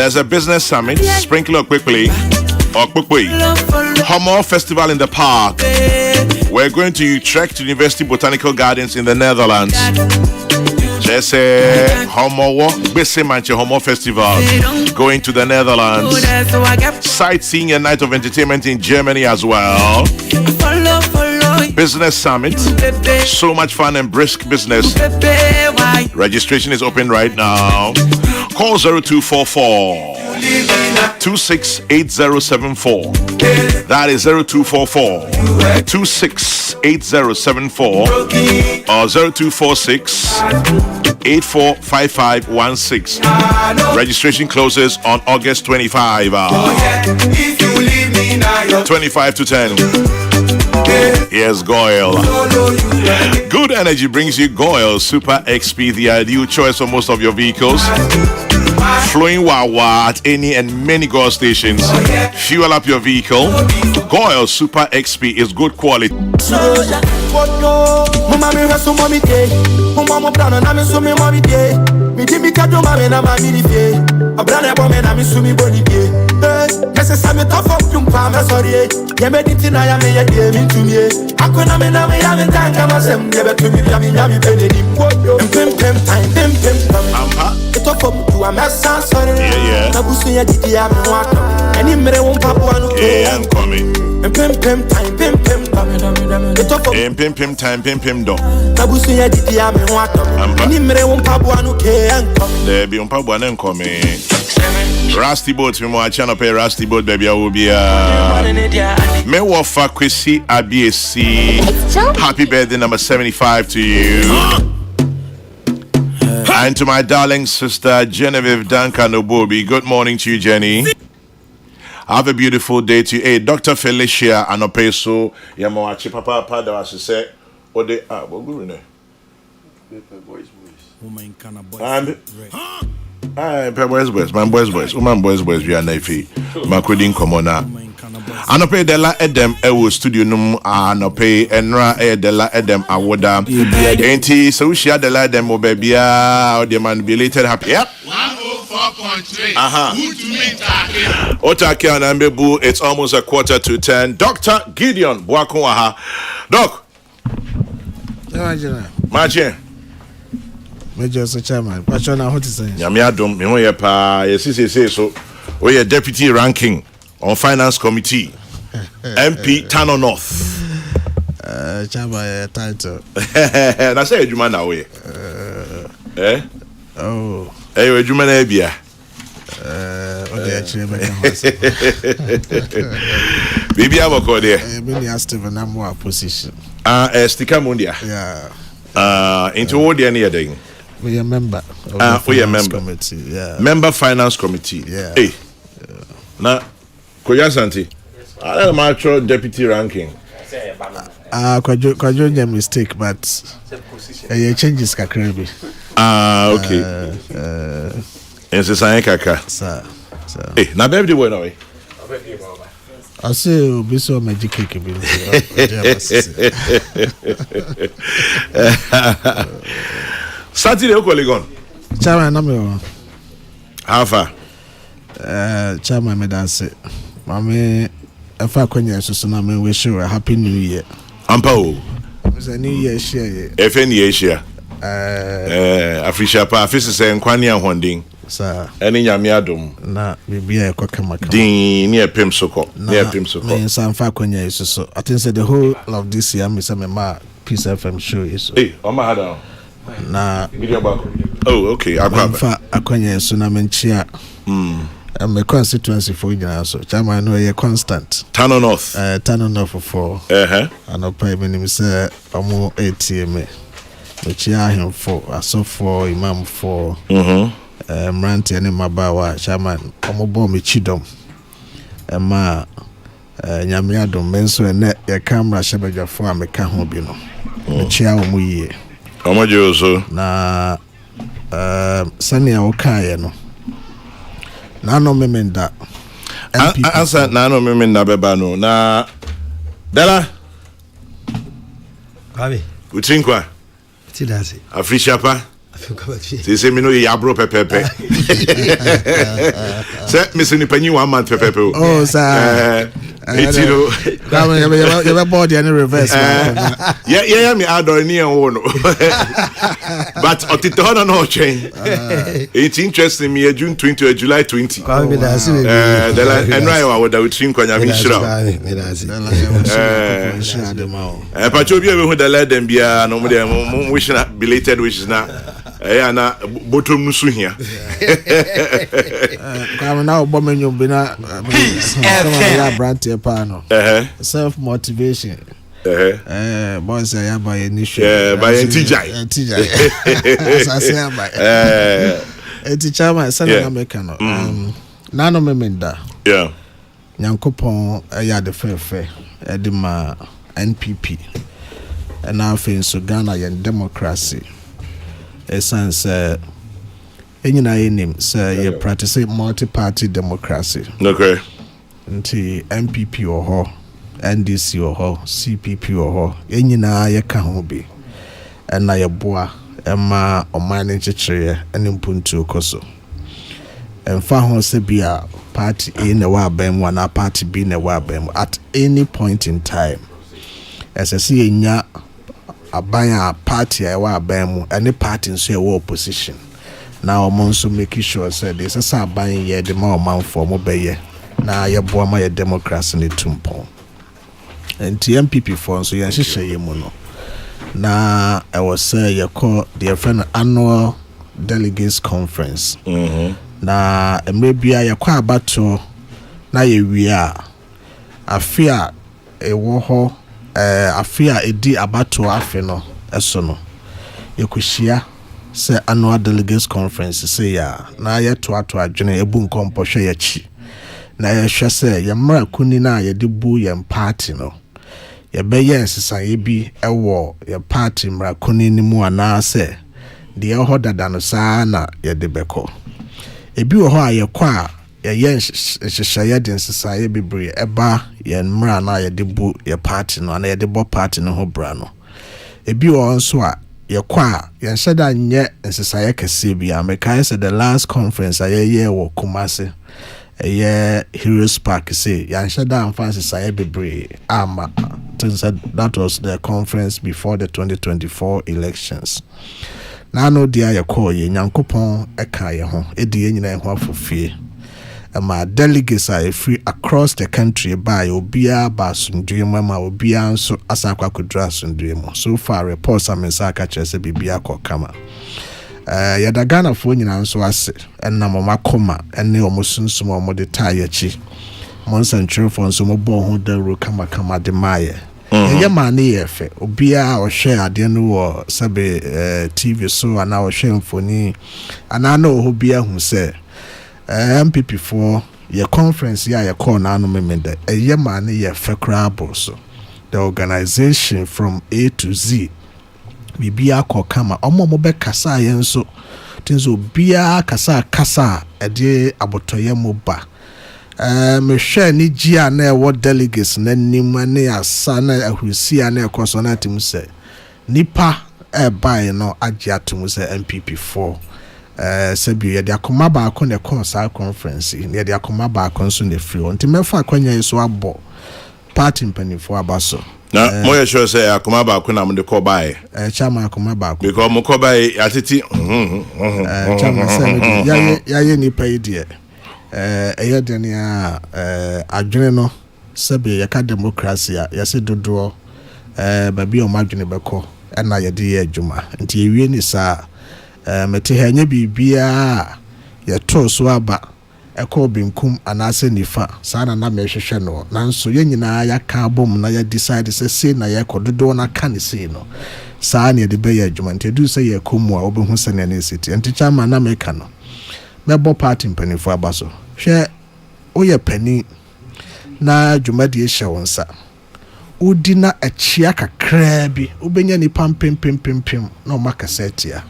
There's a business summit. Sprinkle up quickly. Or quickly. Homo Festival in the park. We're going to Utrecht University Botanical Gardens in the Netherlands. Just a Homo Festival going to the Netherlands. Sightseeing and night of entertainment in Germany as well. Business summit. So much fun and brisk business. Registration is open right now. Call 0244 268074. That is 0244 268074 or 0246 845516. Registration closes on August 25. 25 to 10. Here's Goyle. Good energy brings you Goyle Super XP, the ideal choice for most of your vehicles. Flowing wawa at any and many Goyle stations. Fuel up your vehicle. Goyle Super XP is good quality. I'm coming. Pim time, pim do. There be umpabuan coming. Rusty boat, me mo channel pay Rusty boat, baby. I will be me wafa Kwesi Abiesi. Happy birthday number 75 to you. And to my darling sister Genevieve Duncan Obobi. Good morning to you, Jenny. Have a beautiful day to you. Hey, Dr. Felicia Anopeso. Yamawachi Papa Pada was say, what they are, what good in boys. Woman can a boy. Boys, man, boys, woman, boys, we are naifi. Macudin Comona. Anope de la Edem Ewo Studio Num Anope Enra de la Edem Awoda. Ain't he? So she had the la Edem Obebia or the man belated happy. Yep. 104.3. Otake and Ambebu, it's almost 9:45. Dr. Gideon Bwakunwaha. Doc. Major. Major Chairman. What you want to say? Yamiadum, me hoye pa. Yes, say so. We are deputy ranking on finance committee. MP Tano North. Chairman title. Na say edwuma na we. Oh. Hey, edwuma na bia. Baby, I'm okay there. Many are still in a more position. Sticker Mundia. Yeah. Into what the any thing. We are member. We are member. Committee. Yeah. Member finance committee. Yeah. Hey. Now, Koya Santi. I am actual deputy ranking. Kwajo your mistake, but changes kakrebi. Okay. And so say kaka. Sir. Hey, na baby boy now. I say be so magic cake be. Saturday Okoligon. Chairman number. How far? Chairman me dance. Mama if I kwanya so na me wish you a happy new year. Ampa o. It's a new year share. If any year share. Afrisha pa afisi se nkwani ahondin. Sir. Eni nyame adom. Na bibia e kwakama. Din ne epem soko. Ne epem soko. Me sanfa kwanya so. I think say the whole of this year me say me ma Peace FM show is. Hey, Oma hada. Na video back. Oh, okay. Akwa akwanya so na menchia. My constituency for you so chairman no ye constant. Tano North. Tano North for. And up pay me say omo ATM. Mechia him for aso for imam for. Mranti ene mabawa chairman omo bo me chidom. Ma nyame adom menso ene ye camera shebeja for ameka ho bi no. Mechia omo yie. Omo joso. Na sani awokaye no. Nano memenda. Answer nano memenda beba no. Na Dela. Kabe. Utrinkwa. Tidasi. Afrisha pa. They say me no ya bro pepepe. Say me say ni penny 1 month pepepe. Oh sir. You know. You have body and reverse. Yeah me outdoor ni and but otito no change. It's interesting me June 20 or July 20. The and right I would drink kwanya mi shira. Pacho bi we hu the let them bia no mo wish na belated wishes na na bottom nusu hia. Come now bomenyo bi na brand pa no. Self motivation. Boy say ya by initial. By tijai. As I say by. Teacher my son American. Nano memenda. Yeah. Nyankopon ya de fefe edima NPP. And now so Ghana yen democracy. Essence enyina yenim say you practice multi-party democracy. Okay. Nti MPP or NDC or CPP or enyina ye ka ho bi. And na ye boa ema omane chechire enimpuntu koso. Emfa ho se bia party A na wa bem na party B na wa bem at any point in time. As I see enya abaya party I wa bem any party nso e wo opposition. Now omonso make sure say this is aban ye de ma omanfo mo beye na ye boa ma ye democracy ne tumpon. Enti MPP for nso ye hihye ye mu no. Na I was say you call the friend annual delegates conference. Na maybe I kwa abato na ye wia afia ewo ho afia edi abato afi no eso no yekohia say annual delegates conference say ya na ye to adwene ebu nkompo hwe ya chi na ye hwe say ye mra kuni na ye de bu ye party no ye be ye nsesan bi ewo ye party mra kuni ni mu ana say de ho dada no saa na ye de beko ebi wo ho ayekwa ye hyehyeye de nsesaye bebre eba ye mra na ye de bu ye party no na ye de bo party no ho bra no ebi wo nso a ye kwa ye nhyeda nye nsesaye kase bi America said the last conference ye wo Kumasi ye Heroes Park say ye nhyeda amfa nsesaye bebre ama that was the conference before the 2024 elections. Na no dia ye call ye Nyankopon eka ye ho edi ye nyina ho afofie ma delegates are free across the country by obia basundwe ma obia nso asakwa kodra asundwe mo. So far reports am nsaka chese bibia kokama ya da Ghana fo nyina nso ase enna mo makoma enne omosunsum omo de taye chi monsantre fo nso mo bo ho daru kama de maye. Ye mane ye fe obia o hwe ade no wo sabe TV so ana o hwe mfoni ana na o bia hu se MPP for your conference ya ye call na no memenda ye mane ye fe crable so the organization from A to Z bibia kama omo be kasa ye nso tinzo bia kasa ede abotoye mo ba me hwe ni gia na e wo delegates na nim na asa na ahusia na ekoso na tim se nipa e bai no agya tum se MPP4 sebi ye de akoma ba akon na concert conference ye de akoma ba akon so na free on timefa akwanya yeso abo party mpanifo abaso na mo ye sure say akoma ba akon na mo de ko bai chama akoma ba akon because mo ko bai atiti chama say ya nipa ide eyedenia adwene no sebe yaka democracy yase dodo babi o madwene beko na yede ye adwuma nti ewie ni saa mete hanya bibia ye to so aba eko binkum anase nifa saa na mehwehwe no nanso ye nyina yaka bom na ya decide se na ye kododo na ka ne se no saa ne de be ye adwuma nti edu se ye komu a obehu se ne city nti chama na meka no mebo party mpanifo abaso hwe oye pani na dwumadi ehye wonsa udi na achia kakra bi obenya ni pampempempem na omakasetia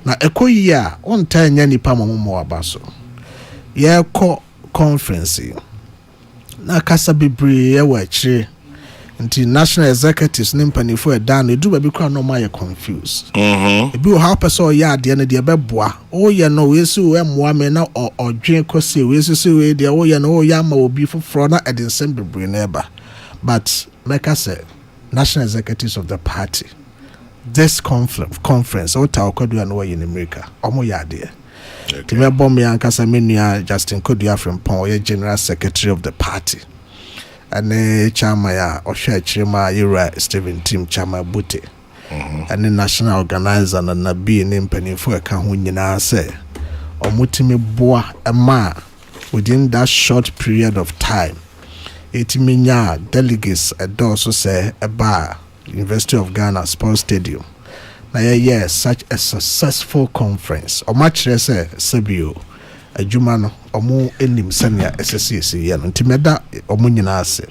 na ekoyi a onta nya ni pamomo abaso ye ko conference na kasa bebre ye wa chire nti national executives ne mpanifo edan no do ba bi kra no ma ye confused ebi o how person ya ade no de beboa o ye no we si we moa me na odwen kwese we si we de o ye no o ya ma obi foforo na edensem bebre na eba but like I said national executives of the party this conference o ta okodu na we in America omo ya ade ti me bom ya nkasa menua Justin Kodua from Pon ye general secretary of the party and chama ya ohwe chirima Yura Stephen Tim chama Bute and national organizer na nabi ne mpanifo eka ho nyina se omutimi boa ema within that short period of time etiminya delegates edoso se eba University of Ghana Sports Stadium na yeah such a successful conference o match say sebio adwuma no omo enim senia SSC ye no ntimeda omo nyina ase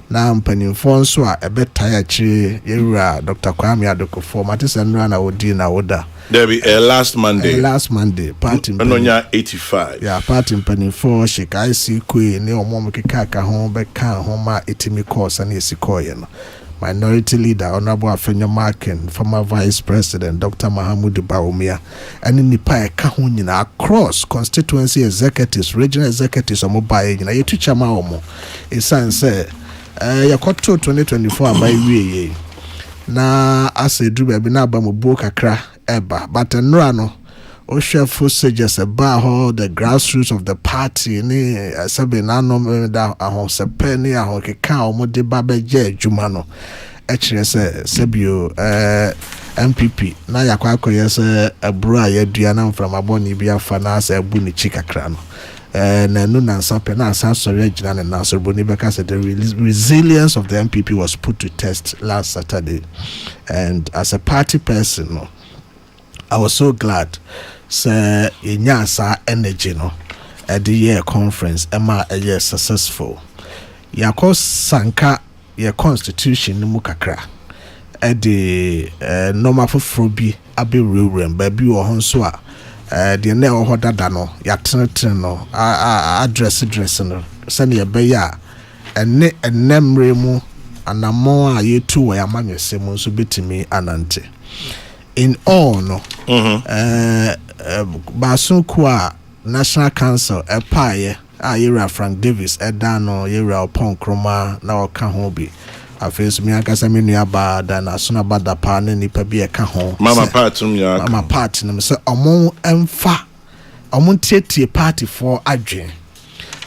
na mpanimfo nso a ebetaya chire yewura Dr. Kwame Adokofo matese nra na odi na woda there be last Monday party nonya 85 yeah party mpanimfo shika IC queen ne omo mkeka ka ho beka ho ma etimi course na esikoye no Minority Leader Honorable Afenyo Markin, former Vice President Dr. Mahamudu Baumia, and in Nipa Kahunina across constituency executives, regional executives, or mobile, you teach ma omo. It's say, Yakoto 2024 by we na as a drube na ba mo bo kakra eba, but enrano. Oshefo suggests about the grassroots of the party ni sabe na no da ahon sepe ni ahon keka o mo de ba beje adwuma no e kire se sebio MPP na yakwa akoye se abro a yadua na mfram aboni bia fa na asa abu ni chikakra no na no na sape na asa sori agina na na so boni beka se the resilience of the MPP was put to test last Saturday, and as a party person no, I was so glad say inyasa energy no at the year conference ema a year successful yakos sanka your constitution mu kakra at the normal for bi abi rewrem baby wo honso a the na ho dada no ya tenetene no address no sene ye be ya ene enemre mu anamo a yetu wa yamanwese mu so betimi anante in all no Basunku National Council epaye Yera Frank Davis edano Yera Opon Kroma na oka ho bi afesu mi akasa me nua ba da na so na bada pa ne nipa bi eka ho mama partum ya mama part no se omon emfa omon tietie party for adwen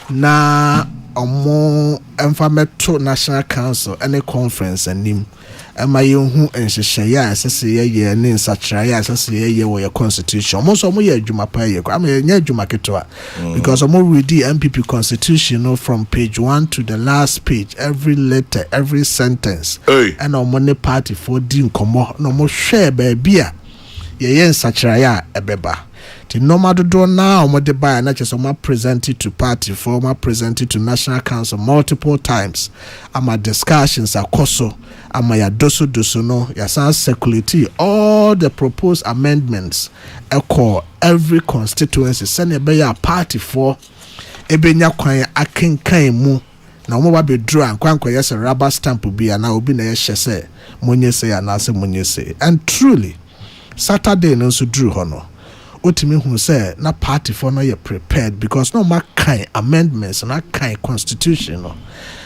na omon emfa meto National Council any conference anim ema yehu enhyehyɛ ya asese ye ne nsachira ya asese ye wo ye constitution mo so mo ye adwuma pa ye kwa me nya adwuma ketwa because mo read the MPP constitution no from page 1 to the last page, every letter, every sentence and mo ne party for di nkomo no mo hwɛ ba bia ye nsachira ya ebeba the normal do now mo de buy na just ma present it to party for ma present it to National Council multiple times ama discussions akoso ama ya doso no ya san circulate all the proposed amendments echo every constituency send be ya party for ebenya kwan akenkan mu na mo ba be draw ankwankwa yes rubber stamp bi na obi na ye hye se monyese ya na se monyese, and truly Saturday no so drew hono otimi hu say na party for no ye prepared because no ma kind amendments na kind constitution no,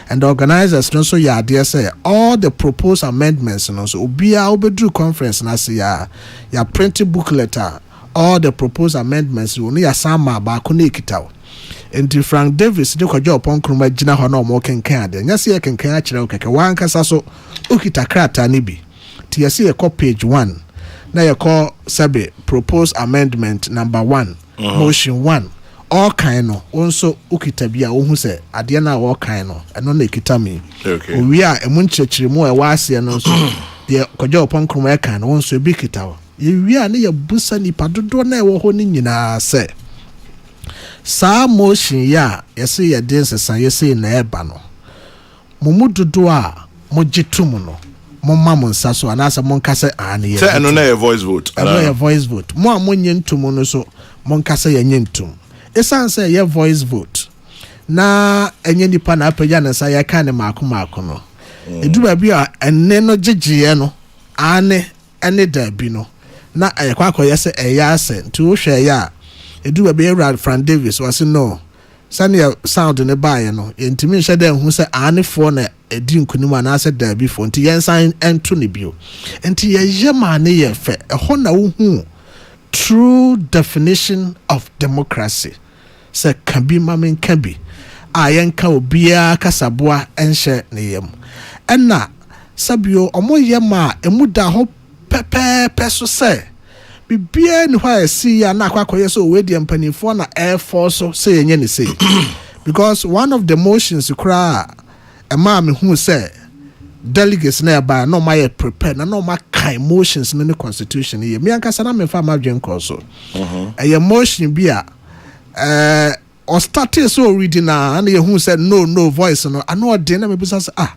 and the organizers no so ya there say all the proposed amendments no so obia obedru conference na say ya printed booklet all the proposed amendments no ya sama ba ko na ekitaw enti Frank Davis de kwajo opon kroma gina ho na omo kenkan ade nya se ye kenkan a kire okeke wan kasa so okita krata ni bi ti ye se ye ko page 1 na you call sabe proposed amendment number 1 motion 1 all kind no also ukitabia wo hu se ade na all kind no eno na ekitami okay owi a emu nchechiremu e waase no so de kwajo opon kroma e kan no so bi kitawo ye wi a ne ye busa ni padodo na e wo ho ni nyina se sa motion ya yese ye den sesan yese na eba no momudodo a mogitum no mama monsa so anasa monkase ane ye say eno na voice vote eno ye voice vote mo amonye ntum no so monkase ye nyentum esan say ye voice vote na enye nipa na apaja na sa ye kan maako no edu ba bi a enne no gyegie no ane da bi no na ayekwa akoye se eya ase nti wo hwe ya edu ba bi Erad Frank Davis was no sane sound ne bae no yentimi nhye da hu se ane fo na edi nkunim ana ase da bi fo nti yensan ento ne bio nti ye ma ne ye fe ho na wo hu true definition of democracy se can be mamen can be ayenka obia kasaboa enhye ne yem enna sabio omoye ma emuda ho pepe so se bibia ni hwa esi ya na akwakoye so we de mpanifo na air force so yenye ne sei because one of the motions kra ema me hu se delegates na ba no ma ye prepare na no ma kai motions in the constitution ye me anka sana me fa ma dwen ko so motion bia or started so reading na ye hu say no voice no ano den na me bisa say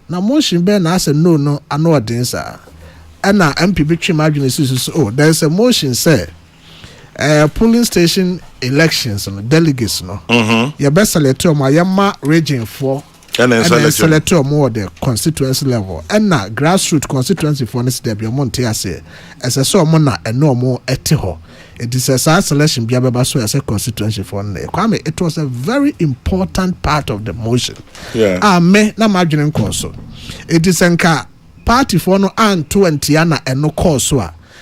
na motion be na say no ano den sa na MPP twem adwene so there is a motion say polling station elections no delegates no ye be select o ma ye ma region for and then select more the constituency level and na grassroots constituency for this there be monte ase as a so na eno mo ete ho it is a selection bia beba so as a constituency for na kwame it was a very important part of the motion me na madwene nko so it is enka party for no an 20 na eno course so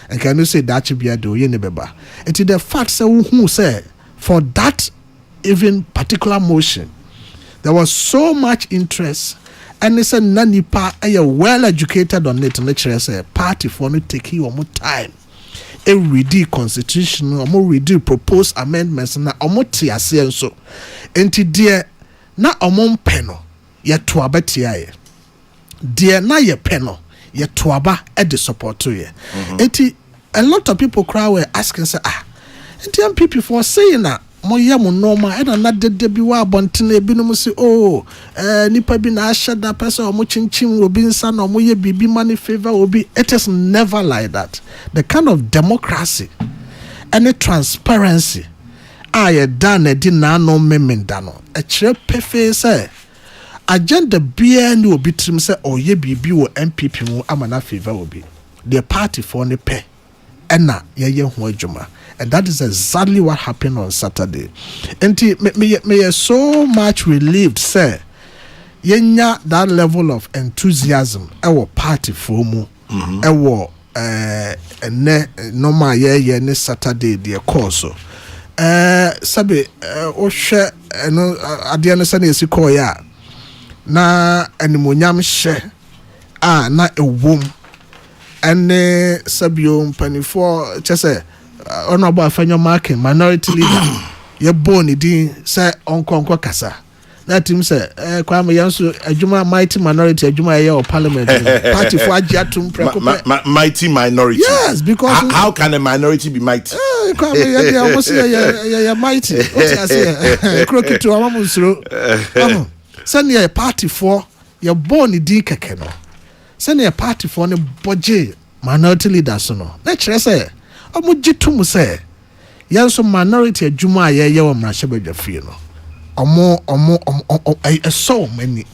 and can you say that bia do ye ne beba it is the fact say who say for that even particular motion there was so much interest and it's a nanipa a well educated on it and say party for no take you more time a read constitution or more read proposed amendments na omoti ase so enti dear na omon peno ye toaba tiaye dear na ye peno ye toaba e de support to ye enti a lot of people cry were asking say enti MPP for saying that moye mo normal e na dede bi wa abontene bi no mo se nipa bi na ahye da person o mo chinchim obi nsa na mo ye bibi money favor obi. It is never like that. The kind of democracy and transparency ye done di na no memenda no e kire pefe say agenda bia ni obi trim say oye bibi wo MPP mu amana favor obi the party for ne pe ena ye ho adwuma. And that is exactly what happened on Saturday. And me so much relieved, sir. Yenya that level of enthusiasm. Our party for mu. Our normal ye ne Saturday the course. Sabe oshe no adiana sane esi call ya. Na animonyam she na ewom. Ene sabio mpanifo chese honorable afenyo marking minority leader ye born din say onkonko kasa that him say kwame yanso adwuma mighty minority adwuma ye o parliament party for agiatum preko mighty minority. Yes, because how can a minority be mighty? Kwame ye almost ye mighty what I say Kokrokoo amamusro send ye party for ye born din keke no send ye party for ne boje minority leaders no na kire say omo jitum say yanso minority adwuma ye wo mrahye fie no omo so many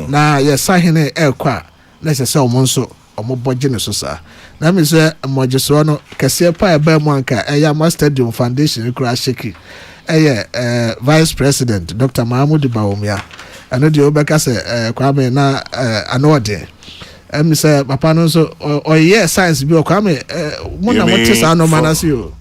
na ye sahene ekwa na se omo nso omo boje ne so sa na me say moje so no kase pa e ba mu anka ya Stadium Foundation kura sheki vice president Dr. Mahmoud Bawumia ano de obeka say kwame na anode say papa no so science bi o kwame mo na mo tesa no manasi o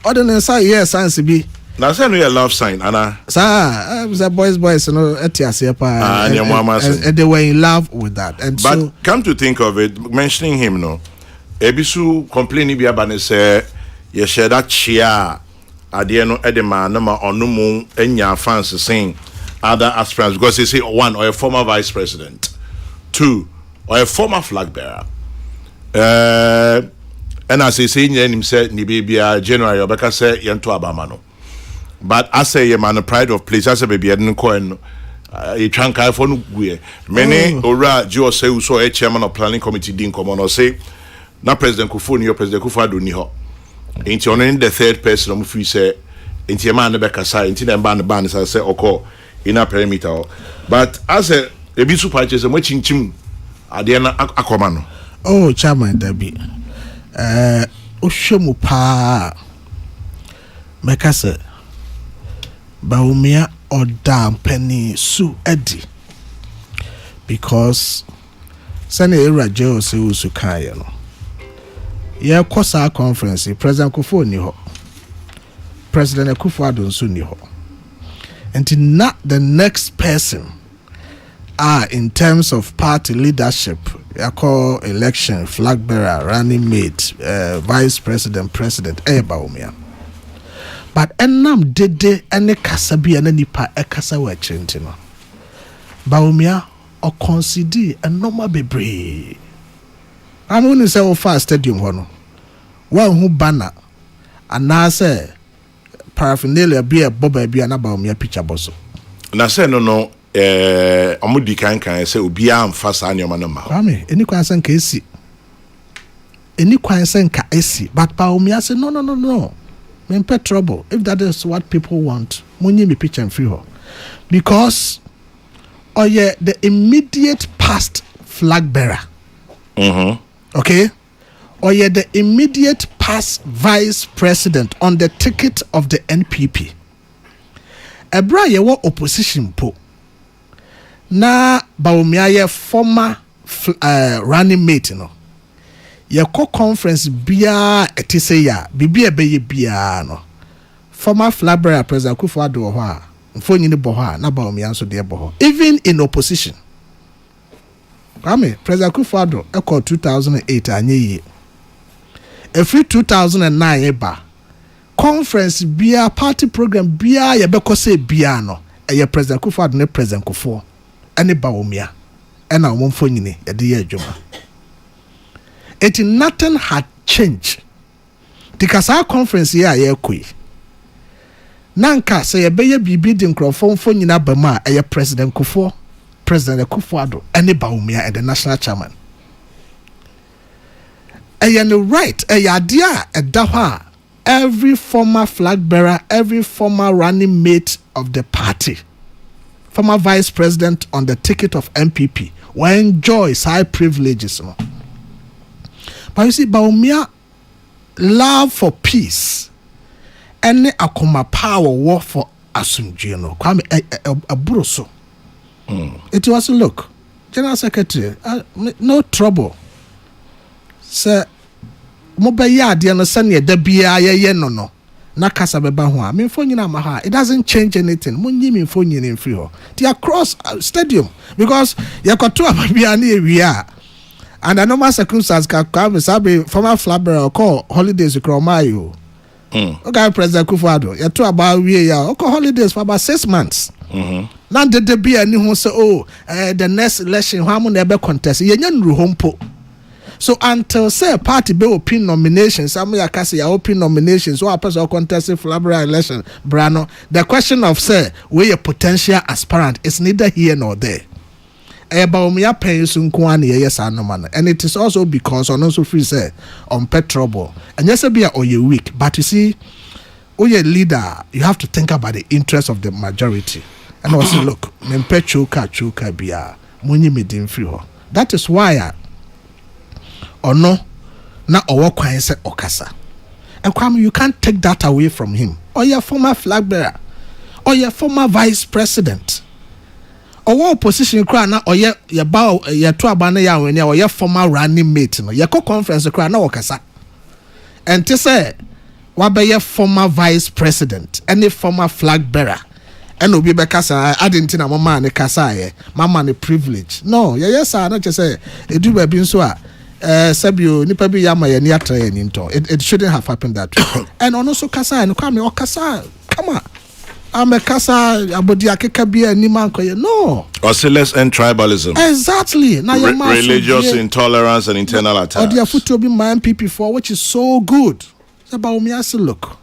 ordinance science bi na say no your love sign ana the boys no etiase pa and they were in love with that. And but so come to think of it, mentioning him no ebisu complaining bi abane say ye share that chia ade no edema na ma onumu enya fans saying other aspirants because they say one or a former vice president, two or a former flag bearer. And as I say, him said, ni baby January, Obeka said, Yanto Abamano. But I say, a man, a pride of place, as a baby, I didn't coin a chunk I for no many ora Joe say, so a chairman of planning committee didn't come on or say, now President Kufu, your President Kufa do niho. Ain't you only the third person of you say, ain't your man, the Becca side, ain't them ban the ban, as I say, or call in a perimeter. But as a Ebi super chese mo chinchim ade na akoma no. Oh, chairman Dabi. Ohwemu pa. Meka se Bawumia oda penny su edi. Because sane era jail se usu kaya no. Ye kosa conference President Kufuor ni ho. President Akufo-Addo nso ni ho. And not the next person in terms of party leadership, I call election, flag bearer, running mate, vice president, Bawumia. But enam dede ene kasabi ene nipa ekasa wa chenti no. Bawumia o consider enoma bebre. Amu ni se wo fa stadium ho no. Wa hu banner anase paraphernalia be a boba be na Bawumia picture boso. Na se no omudi kan se obi amfa sa nyoma no ma. Kwame eni kwan se nka esi. But Bawumia say no. Me pay trouble. If that is what people want, money me picture and free her. Because the immediate past flag bearer. Okay? The immediate past vice president on the ticket of the NPP. Ebra ye wa opposition po. Na Bawumia ye former running mate no. Ye conference bia etise ya bibia beye bia no. Former flag bearer President Akufo-Addo ho a mfonyini bo ho a na Bawumia nso de bo ho. Even in opposition. Kwame President Akufo-Addo eko 2008 anye yi. Every 2009 eba conference bia party program bia ye beko say bia no. Eye President Akufo-Addo ne President Kufuor ene Bawumia ena omfonyini ye de ye adwuma. Nothing had changed. Because our conference here ye koi. Nanka say ye beye bibi di nkrofo mfo nyina bama eye President Kufuor, President Akufo-Addo, ene Bawumia and the national chairman. Eye no right eye adia edaha every former flag bearer, every former running mate of the party, former vice president on the ticket of MPP will enjoy high privileges. No? But you see, Bawumia love for peace and akoma power war for asumdwe no. Kwame a buroso. It was look, General Secretary, no trouble. Sir, mobaya ade no sane da bia ye no. Na kasa beba ho a. Me phone nyina ma ha. It doesn't change anything. Munyi me phone nyina free ho. They across stadium because yakoto abia na ewia. And I know my circumstances can come sabi former flag bearer call holidays kromayo. Okay, President Akufo-Addo, you talk about we okay holidays for about 6 months. Now the be any who say the next election how mun ebe contest. Ye nya nru hompo. So until say party be open nominations, some ya say open nominations or a person contesting flag bearer election, brano. The question of say we a potential aspirant is neither here nor there. Bawumia pay sunkuan yes and it is also because on also free say on pet trouble and yes be or you weak, but you see you leader you have to think about the interest of the majority and also look mempe chuka bia munyi medin free ho. That is why no na owo kwan say okasa and Kwame you can't take that away from him or your former flag bearer or your former vice president. Owo opposition kra na oye ye ba ye to aba na ya wani oye former running mate no ye ko conference kra na wakasa ente say wa be ye former vice president any former flag bearer and obi be kasa adinti na mama ne kasa ye mama ne privilege no ye yes na che say edu ba bi nso a sabio nipa bi ya ma ye ni atra ye ni nto it shouldn't have happened that way. And also kasa no kwa me okasa come on I'm a casa abodi akeka bia ni man koye no or say let's end tribalism. Exactly. Now your religious intolerance and internal attacks. Or the foot be my MPP4 which is so good. Bawumia say look.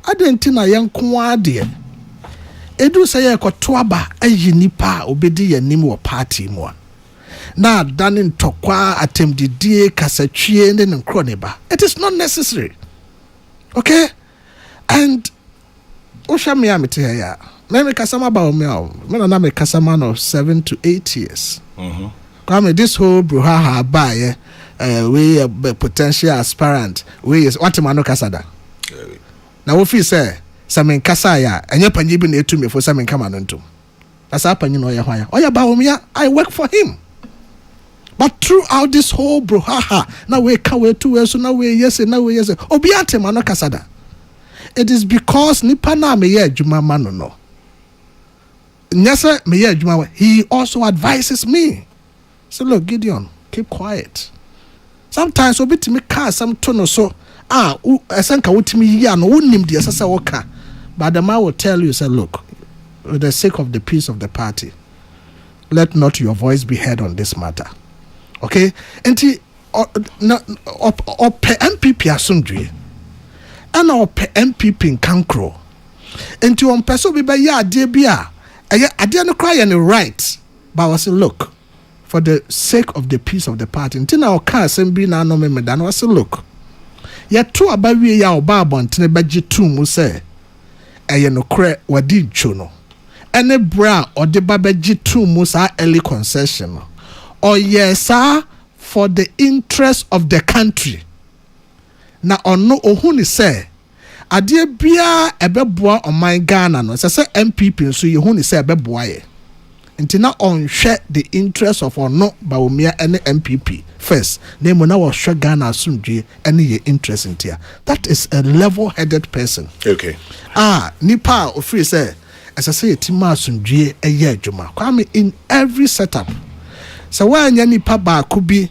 I didn't think na yan kwa de. Edu say e koto aba ayi nipa obedi yanim wo party mu. Na danin tokwa atemdidie kasatwie ne nkro ne ba. It is not necessary. Okay? And Osha me amite ya. Me kasama ba me na me kasama no 7 to 8 years. Come this whole bruhaha buy we potential aspirant we is what man no kasada. Na wo fi say samen kasa ya enye panyi bi na etumi for samen kama no ntom. Asa panyi no ya hwan. Oya ba wo me I work for him. But throughout this whole bruhaha, now we can wait to so now we yes, Obiate mano kasada. It is because Nipana meye juma mano no. Nyasa meye juma, he also advises me. So look, Gideon, keep quiet. Sometimes obi timi ka some tono so esenka wotimi ya no wonim de sasa woka. But the man will tell you, say, look, for the sake of the peace of the party, let not your voice be heard on this matter. Okay, enti ope MPP asundwe ana ope MPP nkankro enti on person be ya ade bia ade no cry and right but was look for the sake of the peace of the party enti na o ka asem na no me da no was look ya to abawie ya oba abontene bagye tum se eye no kre wadi ntwo no ene bra ode ba bagye tum sa early concession no. Or yes, sir, for the interest of the country. Na ono ohuni say, adie bia ebeboa on my Ghana no. Say MPP so you say ebeboa ye. Nti na onhwe the interest of ono Bawumia and MPP first. Name na wo hwe Ghana asumdwe any ye interest ntia. That is a level-headed person. Okay. Nipa ofri say as I say tima asumdwe eye adwuma. Kwame in every setup. So when you nipa baako bi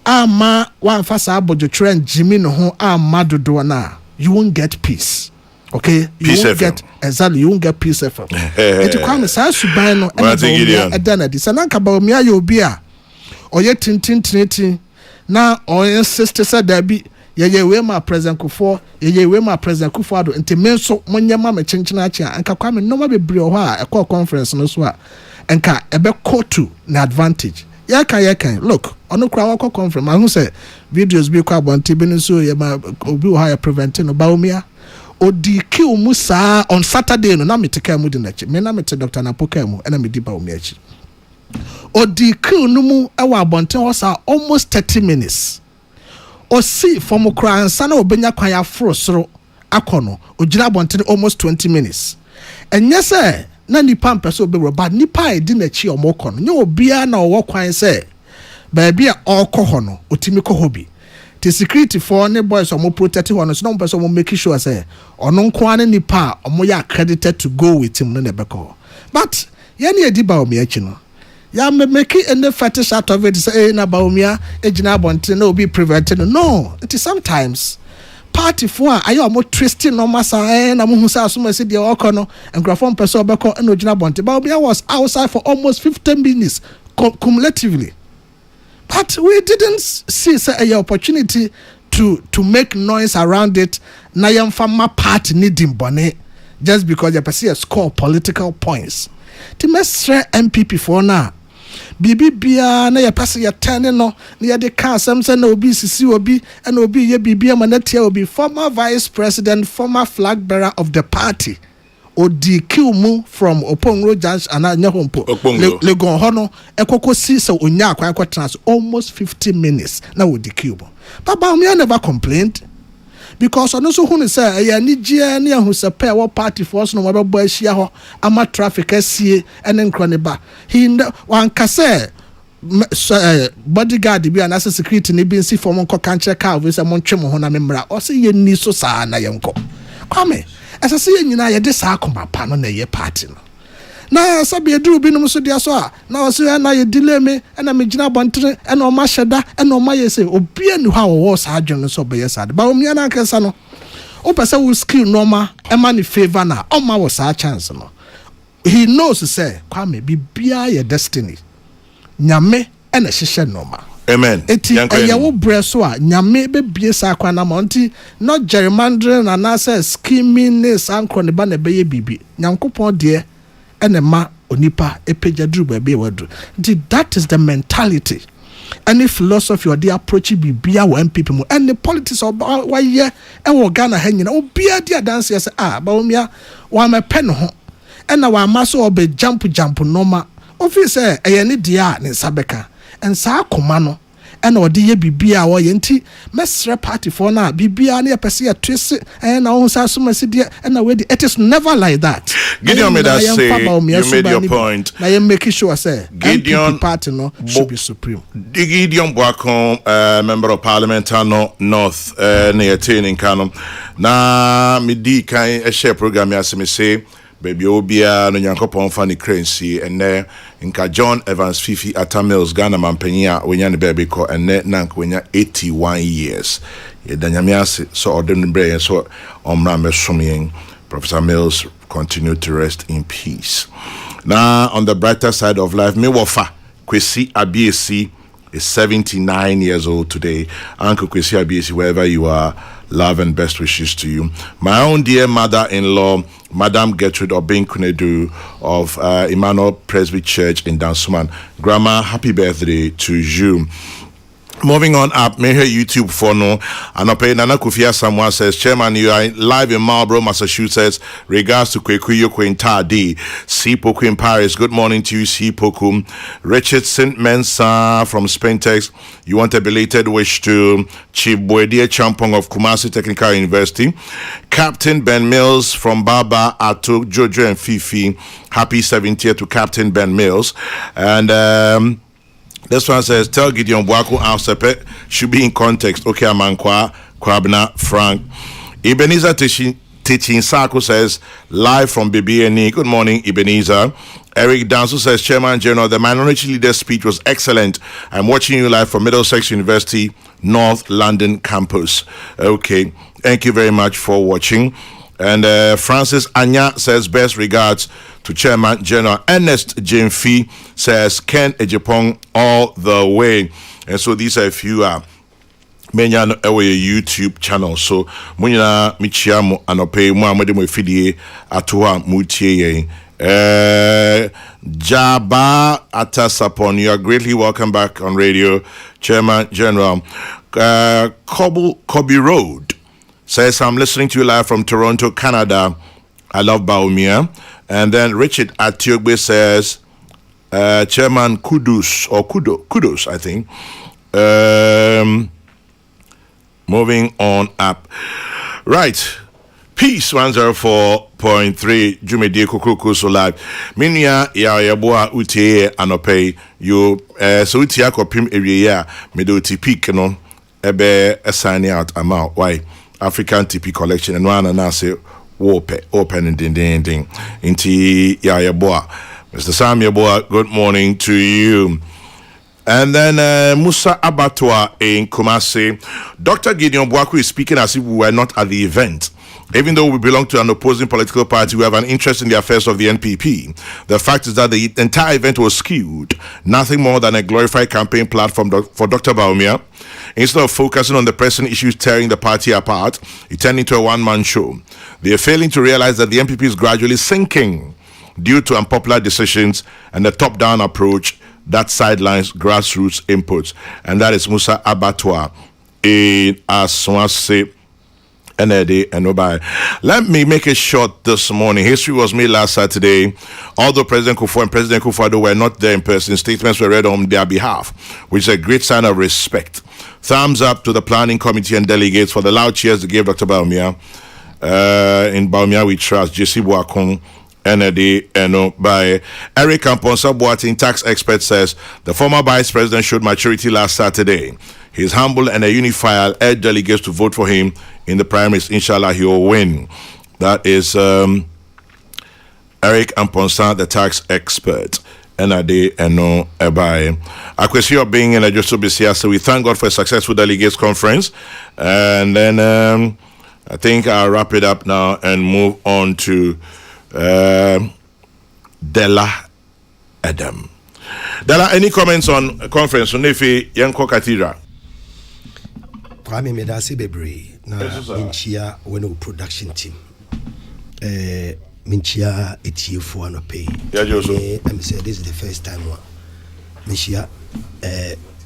ama wan fasa abojo trend Jimmy no ho ama dodo na you won't get peace. Okay? You won't get exactly you won't get peace FM. Eti kwame sa suban no e da na di sananka ba omi aye obi a oye tintin na oye sister said there be ye we ma president Kufuor ye we ma president Kufuor ado enti me so monyama me chenchena achi anka kwame no ma bebre ho a e call conference no so a enka ebe kotu na advantage yaka look ono kra wako conference ma hu say videos bi kwa bonti bi so ye ma obi wo ha preventing no Bawumia odi kill musa on Saturday no na meteka mu di na chi me na mete Dr. Napoka mu na me di Bawumia chi odi kill no mu e wa bonti ho sa almost 30 minutes o see from kra ansa na obenya kwan ya foro soro akono ogira bonti almost 20 minutes enye say na nipa mpeso be ba nipa edi na chi omoko no nye obia na owo kwan se ba bia okọ no otimi kọ hobi the security for ne boys omo protect ho no so no mpeso mo make sure say ono nko ane nipa omo ya accredited to go with him no na beko but ye na edi Bawumia chi no ya make any fetish out of it say na Bawumia ejina bonte na obi prevented no it is sometimes party for ayo mo twisting no masa na mo hu sa asoma se de okono engrafon person obeko na ogina bonte Bawumia was outside for almost 15 minutes cumulatively but we didn't see say a opportunity to make noise around it na yam fama party needing bone just because you perceive score political points to mestre MPP for na bibi bia na ya pase ya tane no na ya de ka asem se na obi sisi obi na obi ye bibia ma na tia obi former vice president former flag bearer of the party odi kill mu from Opongro Judge ana nyahompo legon hono ekoko si se onya akwa trans almost 50 minutes na odi kill mu but Bawumia never complained because ono so hunu say ya ni gie na hu se pe wo party force no mo be ahia ho ama traffic asie ene nkrone ba he wan kase bodyguard bi na security ni bi nsi form nko kanche ka we say mo ntwe mo ho na memra o se ye ni so saa na ye nko kwame esa se ye nyina ye de saa akoma pa no na ye party no na sabi eduru bi no so dia so a na o se na ye delay me na me gina bontere na o ma hyeda na o ma ye se obi anu ha wo saa adwon so be ye saa de Bawumia na kansa no o pese wo skill normal e ma ni favor na o ma wo saa chance no he knows say kwame bibia ye destiny nyame na hyehye normal amen eti eye wo bre so a nyame be bie saa kwa na monti not gerrymandering and na say scheming ne sankro ne ba na be ye bibi nyankopon de enema onipa epeja duru ba be wadu. That is the mentality any philosophy or the approach be our MPP mu and the politics of why yeah and Ghana hanging oh be a dear dance yes baumia wa me pen ho and now I must all be jump normal office any dear in Sabeka and sa komano and or dear bibia or yenti mesre party for now bibia near persia twist and our dear and away it is never like that. Gideon made us say you made your point. I am making sure say Gideon party no should be supreme. Gideon Boakon, member of parliament North near Taining Kano. Na midi kan a share program yasimi say baby obia no Yankopon fani currency and there Inka John Evans Fifi Atamils Ghana Mampenia wenya ne baby ko and net nank wenya 81 years. Ye danyamiase so odem bre so omra mesomien. Professor Mills continue to rest in peace. Now on the brighter side of life, Mewofa Kwesi Abiesi is 79 years old today. Uncle Kwesi Abiesi, wherever you are, love and best wishes to you. My own dear mother-in-law, Madam Gertrude Obinkunedu of Emmanuel Presby Church in Dansuman. Grandma, happy birthday to you. Moving on up, may hear YouTube for no. And Nana Kufia someone says, Chairman, you are live in Marlborough, Massachusetts. Regards to Kwekuyo Quintadi, Sipoku in Paris. Good morning to you, Sipoku. Richard St. Mensa from Spentex. You want a belated wish to Chief Boedia Champong of Kumasi Technical University. Captain Ben Mills from Baba, Atuk, Jojo and Fifi. Happy 70th to Captain Ben Mills. And this one says, tell Gideon Boako Alsepe should be in context. Okay, Amankwa, Kwabna, Frank. Ebenezer Teaching Sako says, live from BBNE. Good morning, Ebenezer. Eric Danso says, Chairman General, the minority leader speech was excellent. I'm watching you live from Middlesex University, North London campus. Okay, thank you very much for watching. And Francis Anya says, best regards to Chairman General. Ernest Jemfi says, Ken Ejepong all the way. And so these are a few menya YouTube channel. So munya michiamo anope mu amede mo fidie atoa mutie Jaba Atasapon, you are greatly welcome back on radio, Chairman General. Kobe Road says, I'm listening to you live from Toronto, Canada. I love Baumia. And then Richard Atiogbe says, Chairman Kudos, I think. Moving on up. Right. Peace 104.3 Jumedi Kokrokoo so live. Minia ya yaboa utie anope you so utia kopim area medo tipik no ebe assign out amount why African TP collection and one na say open ding inti ya yaboa. Mr. Sam Yaboa, good morning to you. And then Musa Abatwa in Kumasi. Dr. Gideon Boako is speaking as if we were not at the event. Even though we belong to an opposing political party, we have an interest in the affairs of the NPP. The fact is that the entire event was skewed, nothing more than a glorified campaign platform for Dr. Baumia. Instead of focusing on the pressing issues tearing the party apart, it turned into a one-man show. They are failing to realize that the NPP is gradually sinking due to unpopular decisions and the top-down approach that sidelines grassroots inputs. And that is Musa Abatwa in Aswase. Let me make it short this morning. History was made last Saturday. Although President Kufuor and President Kufuor were not there in person, statements were read on their behalf, which is a great sign of respect. Thumbs up to the planning committee and delegates for the loud cheers they gave Dr. Baumia. In Baumia we trust. JC Boakong, NAD, by Eric Amponsa Boating, tax expert, says the former vice president showed maturity last Saturday. He is humble and a unifier. Urge delegates to vote for him in the primaries. Inshallah, he will win. That is Eric Amponsa, the tax expert. NAD by Akwesi of being in a Joso Bisia. So we thank God for a successful delegates conference. And then I think I'll wrap it up now and move on to Della Adam. Della, any comments on conference on Nefi Yanko Cathedral? Kwame Medasi Bebre na Minchia when production team. Minchia etiefo anope. Yeah, Joso. I say this is the first time Minchia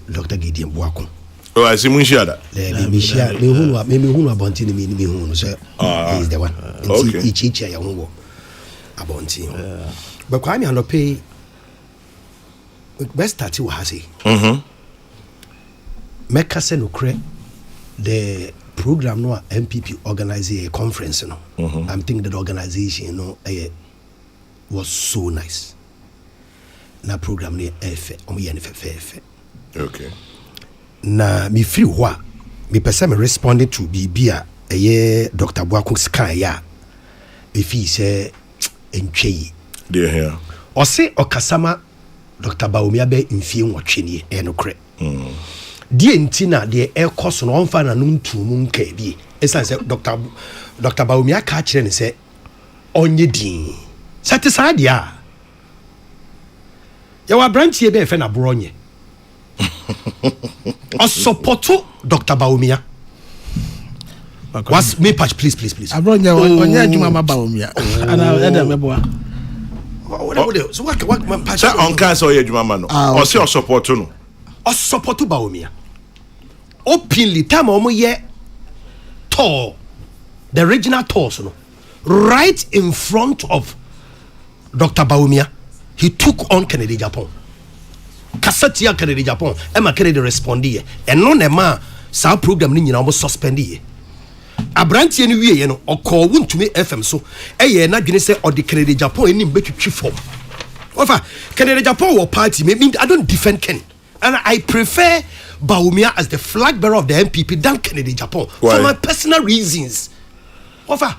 Dr. Gideon Boako. Oh, I see Munshada. Me who about me who is the one. Okay. Each year you about him. But Kwame and pay best start you has he. Make us no credit the program no MPP organize a conference no. I'm thinking that the organization was so nice. Na program ni efe omo fe. Okay. Na me free ho a me pese me responded to bibia Dr. Boako scan ya efi se entwe Dear here. O se okasama Dr. Bawumia be mfie nwotwe ni no kre. Die ntina de course no onfa na num tumu nka bi esan se Dr. Bawumia ka kire ne se onye din satisfied ya wa branchie be fe na bronye o support Dr. Bawumia was me patch please abronya onye adwuma ma Bawumia ana eda meboa what so what patch on cancer ye adwuma ma no o se o support no o support Bawumia openly time omo ye tour the regional tours no right in front of Dr. Bawumia he took on Kennedy Japan Kasatia Kennedy Japan Emma Kennedy responded and no nema sa program ni nyina almost suspended abrantie ni wie no okọ wuntumi FM so na dwene se o de Kennedy Japan ni mbetwitwi form ofa Kennedy Japan war party me I don't defend Ken and I prefer Bawumia as the flag bearer of the MPP than Kennedy Japan. Why? For my personal reasons. Ofa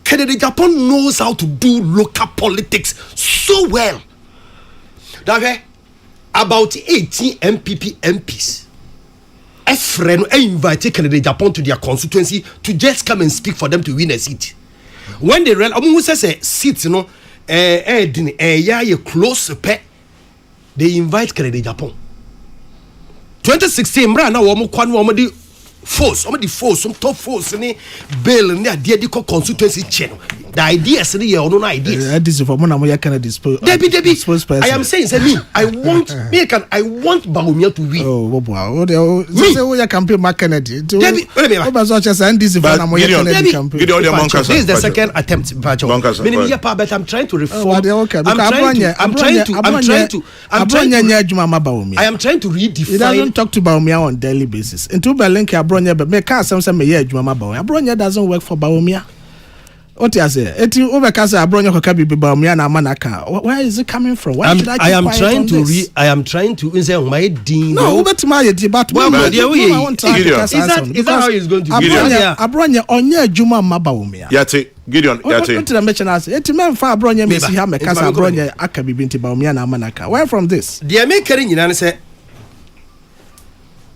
Kennedy Japan knows how to do local politics so well. That about 18 MPP MPs a friend invited Kennedy Japan to their constituency to just come and speak for them to win a seat. When they ran who says a seat close pet they invite Kennedy Japan 2016 mra na wo mo kwan wo mo di force some top force ni bill ni ade di constituency channel the ideas ni no ideas this is for mo na mo ya can dispose Debbie I am saying say me I want Bawumia to win. Oh boy say we ya campaign ma Kennedy Debbie o so say this is for na mo ya Kennedy campaign this is the second attempt meaning here but I'm trying to reform I'm trying to I am trying to redefine. He doesn't talk to Bawumia on daily basis into Berlin Abronya but me can some say me yeah adwuma ma Bawumia. Abronya doesn't work for Bawumia. What you say? Eti obeka say Abronya ko ka bibi Bawumia na manaka. Where is it coming from? Why should I am trying to I am trying to say my dean. No, obetima ye debate. Is that how he's going to be? Abronya onye adwuma ma Bawumia. Yate Gideon yate. What the mention as eti men fa Abronya me si ha me ka say Abronya aka bibi nti Bawumia na manaka. Where from this? The making nyina say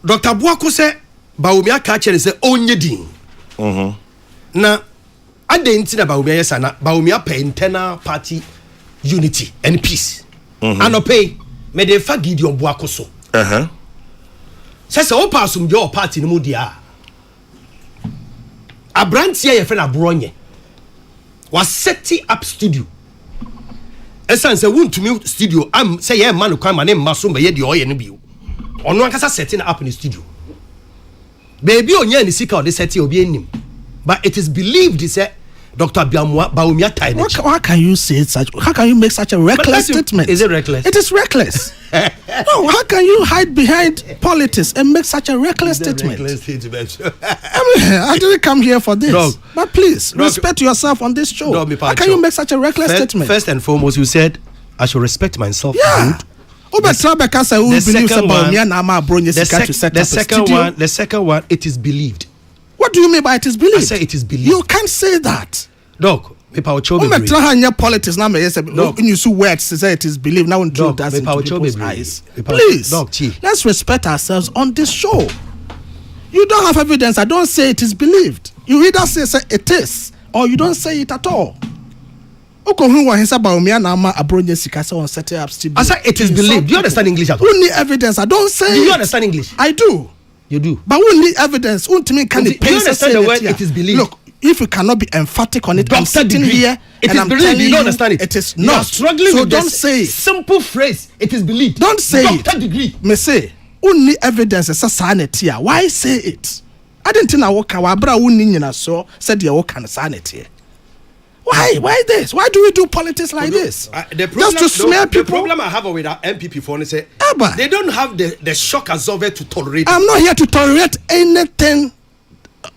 Dr. Boako say Bawumia ka chere say onye din. Na ade na Bawumia yes na Bawumia pay internal party unity and peace. Anope me de fa Gideon Boako so. Say o pasum your party no mu dia. Abrantie ye fe na Bronye. Was setting up studio. Esan say wuntumi studio am say ye man kwan ma ne maso be ye de oye no bio. Ono ankasa setting up in the studio. Baby onya ni sika o de setting obi enim. But it is believed say Dr. Bawumia tied it. How can you say such? How can you make such a reckless statement? Is it reckless? It is reckless. No, how can you hide behind politics and make such a reckless statement? I didn't come here for this. No. But please, respect yourself on this show. No, how can you make such a reckless statement? First and foremost, you said I should respect myself. Yeah. The second one, it is believed. What do you mean by it is believed? I say it is believed. You can't say that. Doc, politics now you see words say it is believed now please let's respect ourselves on this show. You don't have evidence. I don't say it is believed. You either say it is or you don't say it at all. I say it is believed. Do you understand English at all? Only evidence. I don't say. Do you understand English? I do. You do. But we need evidence. Do you understand the word it is believed? Look, if you cannot be emphatic on it, I'm sitting here it and I'm telling you, don't understand it. It is not. Struggling so with don't say it. Simple phrase. It is believed. Don't say Doctor it. Degree. Me say Only evidence is a sanity. Why say it? I didn't know what Kawabra wouldn't so said your work and sanity. Why this? Why do we do politics like this? The problem, just to smear people. The problem I have with our MPP for say they don't have the shock absorber to tolerate. I'm not here to tolerate anything.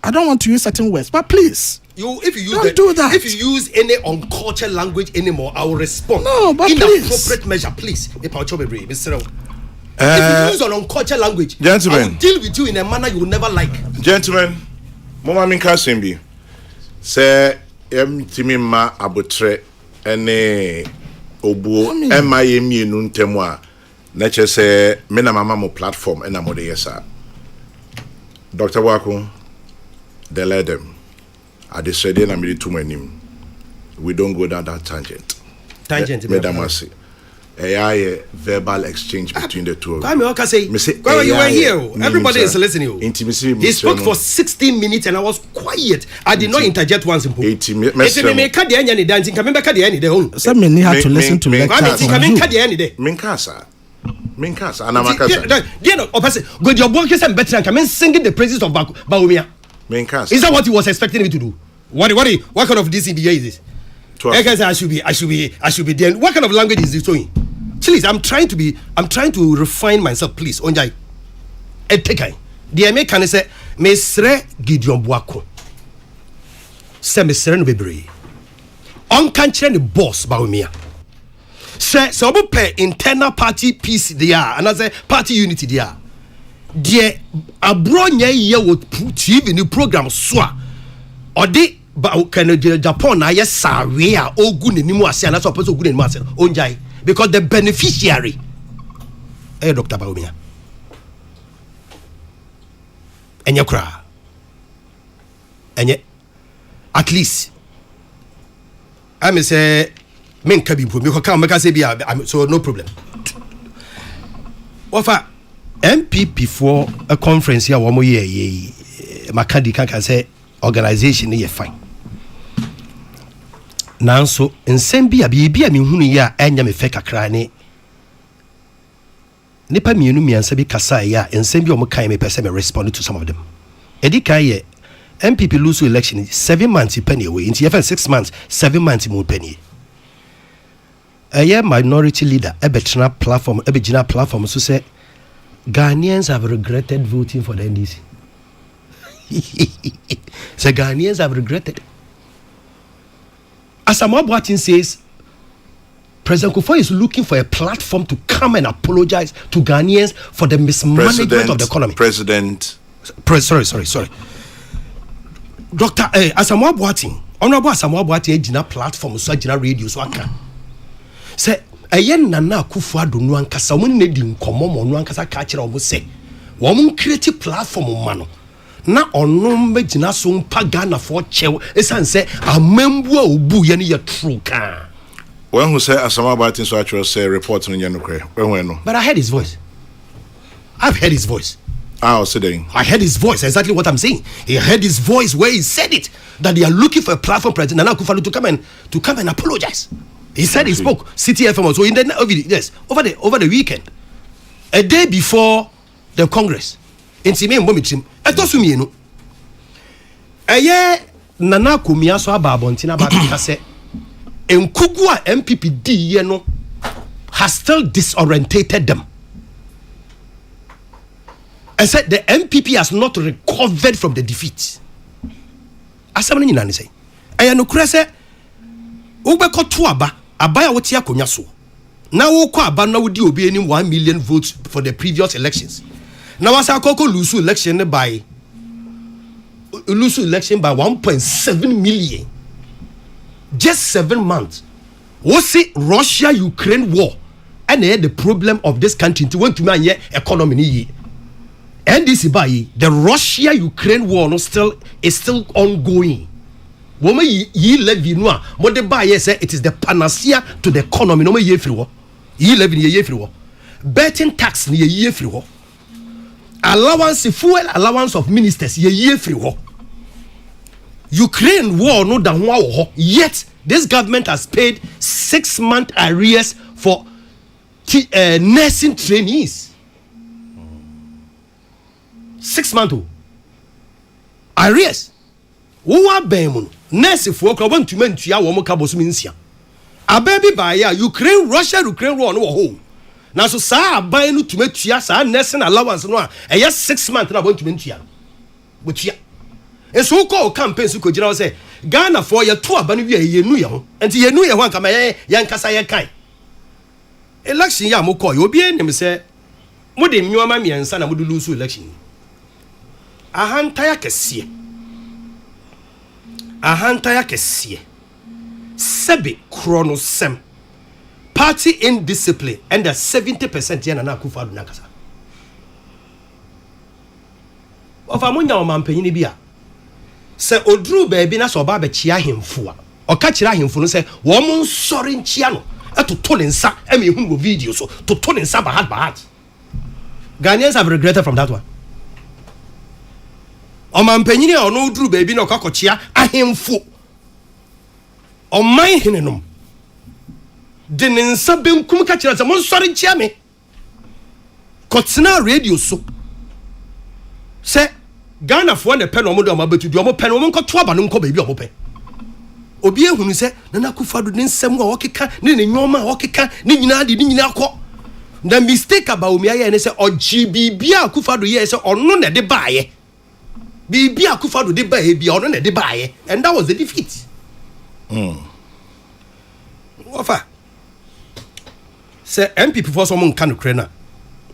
I don't want to use certain words, but please. If you use do that. If you use any uncultured language anymore, I will respond. No, but in please. appropriate measure, please. If you use an uncultured language, gentlemen, I will deal with you in a manner you will never like. Gentlemen, Mama Minka Simbi, say Timima Abutre, ene Obu, MIMU Nuntemwa, nature say, Mena Mama platform, and I'm yesa. Dr. Waku, they let them. I decided I'm really too many. We don't go down that tangent. Madam Mercy. A verbal exchange between the two of you. Well, you were here. Everybody is listening. Intimacy. He spoke for 16 minutes and I was quiet. I did not interject once in book. Some men have to listen to Minkasa. Good, your book is better than coming singing the praises of Baumia. Is that what he was expecting me to do? What kind of DCBA is this? I should be there. What kind of language is this doing? Please, I'm trying to refine myself, please. Onjai. Etekai. The American say, Mesre Gideon Boako. Say Mesre no bebre. On country the boss Baumia. Say so play internal party peace there, and as a party unity there. The abronya ye would put TV new program swa. Or the Japan na yes sorry o good ni mu ase na so person good ni mu ase onjai because the beneficiary Dr. Baumia enye kra enye at least I may say men can be me ko kan make say bia so no problem offer MPP for a conference here one more year makadi kan say organization is fine. Nanso nsem bia me hunu ya anya me fe kakra ne nipa mienu miansa bi kasa ya nsem bi o mo kan me pese me respond to some of them. Edi kan ye MPP lose election 7 months penny away into even 6 months 7 months more penny. A minority leader ebetna platform ebegina platform so say Ghanaians have regretted voting for the NDC. So Ghanaians have regretted. As Boatin says, President Kufuor is looking for a platform to come and apologize to Ghanaians for the mismanagement of the economy. Sorry. Dr. Asamoah Boatin, Honorable Asamoah Boatin, ejina platform so ejina radio so aka. Say ayen Nana Kufuor do no ankasa won ne di nkomo mo no ankasa ka kire obo say wo mun create platform ma no na ono mbegina so mpa Ghana for chew esan say amambu a obu ye ne ye true ka. When who say Asamoah Boatin so actually say report no ye no kre when no. But I heard his voice. I've heard his voice. I was saying. I heard his voice. Exactly what I'm saying. He heard his voice where he said it that they are looking for a platform President Nana Akufo-Addo to come and apologize. He said he spoke City FM. So in the over the weekend, a day before the Congress, in Sime Mbomichim, etosumi enu. Eye Nana Kumiaso ababontina babika say enkugu a MPP di ye no has still disorientated them. I said the MPP has not recovered from the defeat. Asamani nyina ne say. Eye no kure say ubekɔto abaya wote akonya so na wokɔ aba na wodi obi enim 1 million votes for the previous elections na wasa akɔkɔ lose election by 1.7 million just 7 months. We see Russia Ukraine war and the problem of this country to want to man economy ni and this by the Russia Ukraine war is still ongoing. Woman ye levy no mo de ba ye say it is the panacea to the economy no ye free wo ye levy ye free wo betting tax ye free wo fuel allowance of ministers ye free wo Ukraine war no da ho yet this government has paid 6 month arrears for nursing trainees 6 months arrears wo aben mu nurse fo kro want to mentua wo mo ka boso minsia ababy ba ya Ukraine war no wo ho na so sa aban no tumatua sa nursing allowance no a eye 6 months na want to mentua botua eso ko campaign su ko gira wo say Ghana for ya to aba no wi yenu ye ho enti yenu ye ho anka ma ye nkasa ye kan election ya mo ko ye obi enim say mo de nnyoma miensa na mo de lose election ahantaya kesiye sebe krono sem party indiscipline and the 70% yana na Akufo-Addo nakasa ofa munya o mampanyini bia se odru baabi na so ba be chia hemfo a oka kira hemfo no se wo mo nsori nchia no etoto ne nsa eme ehun wo video so toto ne nsa bahad Ghanaians have regretted from that one o mampanyini a ono odru baabi na oka kochia ahemfo o man hinenom de ne nsa benkum ka kira se mo nsori nchia me kotsina radio so se Ghana for ne pen omo do ma betu do omo pen omo nkoto aba no nko ba bi omo pen obi ehunu se na Akufo-Addo ne nsem a wokeka ne nyoma a wokeka ne nyina de ne nyina akọ the mistake about Umia ye ne se OGBB Akufo-Addo ye se ono ne de baaye bibi Akufo-Addo de baaye bi ono ne de baaye and that was the defeat ofa se MPP for so mo nka no kre na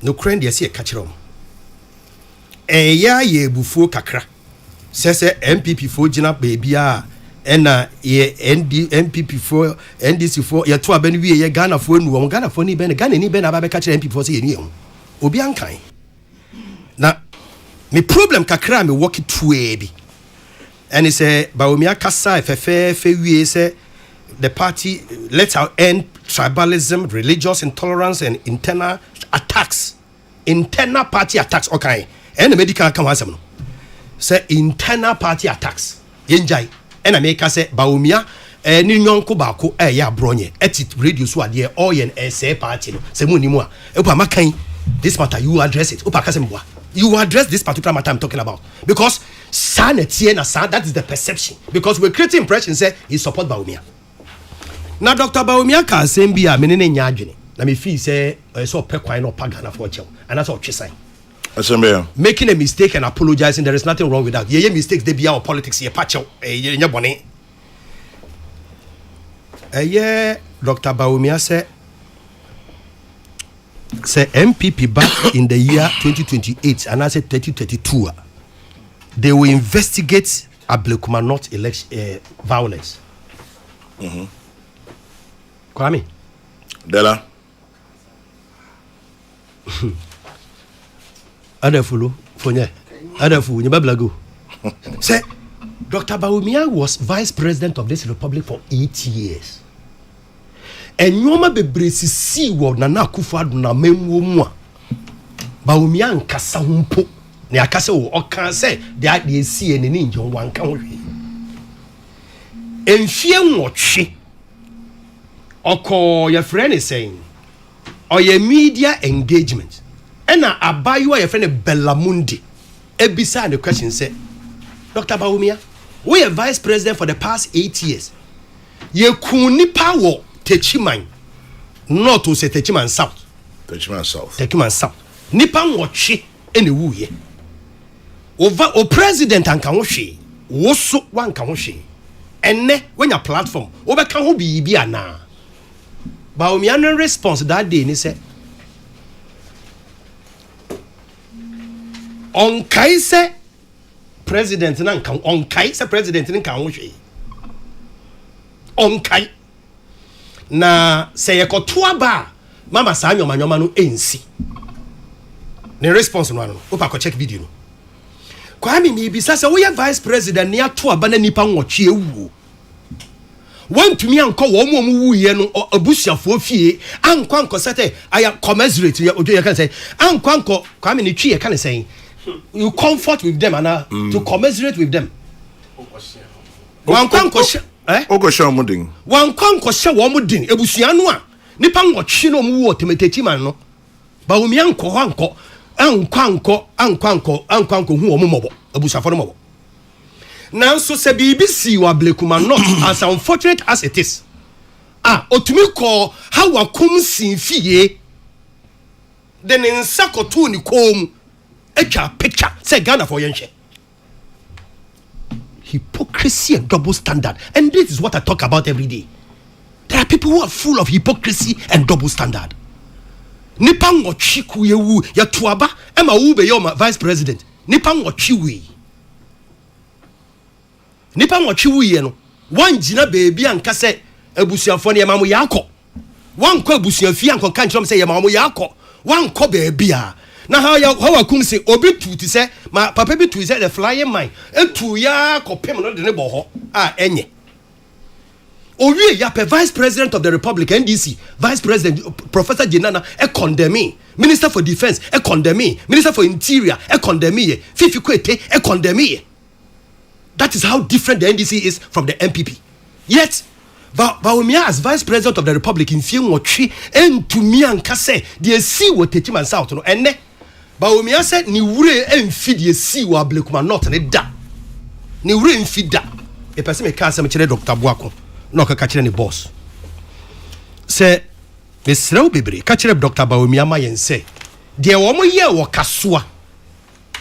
no kre de se e ka kire omo eya ye bufuo kakra se MPP for gina baby a ena ye MPP for NDC for ye to abani wie ye Ghana for nu Ghana for ni ben Ghana ni ben aba be ka kire MPP for se ye ni obi ankan na me problem kakra me work it bi and say Bawumia kasa fe wie say the party let our end tribalism, religious intolerance and internal party attacks okay. And the medical come has no say internal party attacks yenjai and America say Bawumia ni nyonko baako ya bronye etit radio so ade all yen say party no say mu ni mu a epa makan this matter you address it opa kase mboa you address this particular matter I'm talking about because sanity na that is the perception because we're creating impression say he support Bawumia na Dr. Bawumia ka sembia menene nya adwene na me feel say so pekwan no pagana for chew and that's all twisan making a mistake and apologizing, there is nothing wrong with that. Yeah, mistakes they be our politics. Yeah, patch out. Yeah, bonnet. Yeah, Dr. Bawumia say MPP back in the year 2028 and I said 2032. They will investigate Ablekuma not election violence. Kwame. Dela. Adafulu fonye adafu nyeba blago say Dr. Bawumia was vice president of this republic for 8 years and nyoma bebresi si wo na Akufo-Addo na memwo mu a Bawumia nkasa humpo na akase wo okan say de si ene ni nje wanka ho hwe enfie nwotwe oko your friend is saying or your media engagement ena abayiwa your friend Bellamundi ebisa the question say Dr. Bawumia we are vice president for the past 8 years ye kuni power Techiman not to say Techiman South nipa nwotwe ene wuye over o president anka ho hwe wo so wanka ho hwe enne when your platform obeka ho bibi ana Bawumia no response that day ni say on kaise president na nkan on kaise president ni nkan ho hwe on kai na say ekoto aba mama sa nyoma no ensi ne response no ano opa ko check video no Kwame mi bisa say we vice president ni ato aba na nipa nwotwe ewu want to me anko wo mo wuye no abusuafo fie anko anko sete aya commensurate you can say anko Kwame ni twi can say you comfort with them and to commiserate with them. Wan kwanko Ogosho mudin. Wan kwanko she wo mudin ebusua no a nipa nwotwe no mu wo temetechi man no. Bawumia nko ho anko ankwanko hu omo mobo abusafo no mobo nanso se BBC wa blekuma not as unfortunate as it is otumi ko how wakum sinfie de ne nsa koto ni kom etwa picture say Ghana for yenhwe hypocrisy and double standard, and this is what I talk about every day. There are people who are full of hypocrisy and double standard. Nipa ngochi kuyewu ya tuaba ema ube yoma vice president. Nipa ngochi wi. Nipa ngochi wi no. Wan jina baby anka se ebusuafo ne yema mo yakọ. Wan ko ebusuafi anko kan chom se yema mo yakọ. Wan ko baby a. Na how akum se obi tuti se ma papa bi tuti se the flying mind. Etu ya kopem no de ne bo ho enye. Owie ya pe vice president of the republic NDC vice president Professor Jenana condemn minister for defense condemn minister for interior condemn fifi kwete condemn. That is how different the NDC is from the MPP. Yet Bawumia as vice president of the republic in fie nwotwe entumi anka se de si wo Techiman South no enne Bawumia se ni wure emfi de si wo Ablekuma North ne da ni wure emfi da e pese me ka asem kire Dr. Boako no ka kire ni boss se me srew bebre ka kire Dr. Bawumia ma yen se de wo mo ye wo kasoa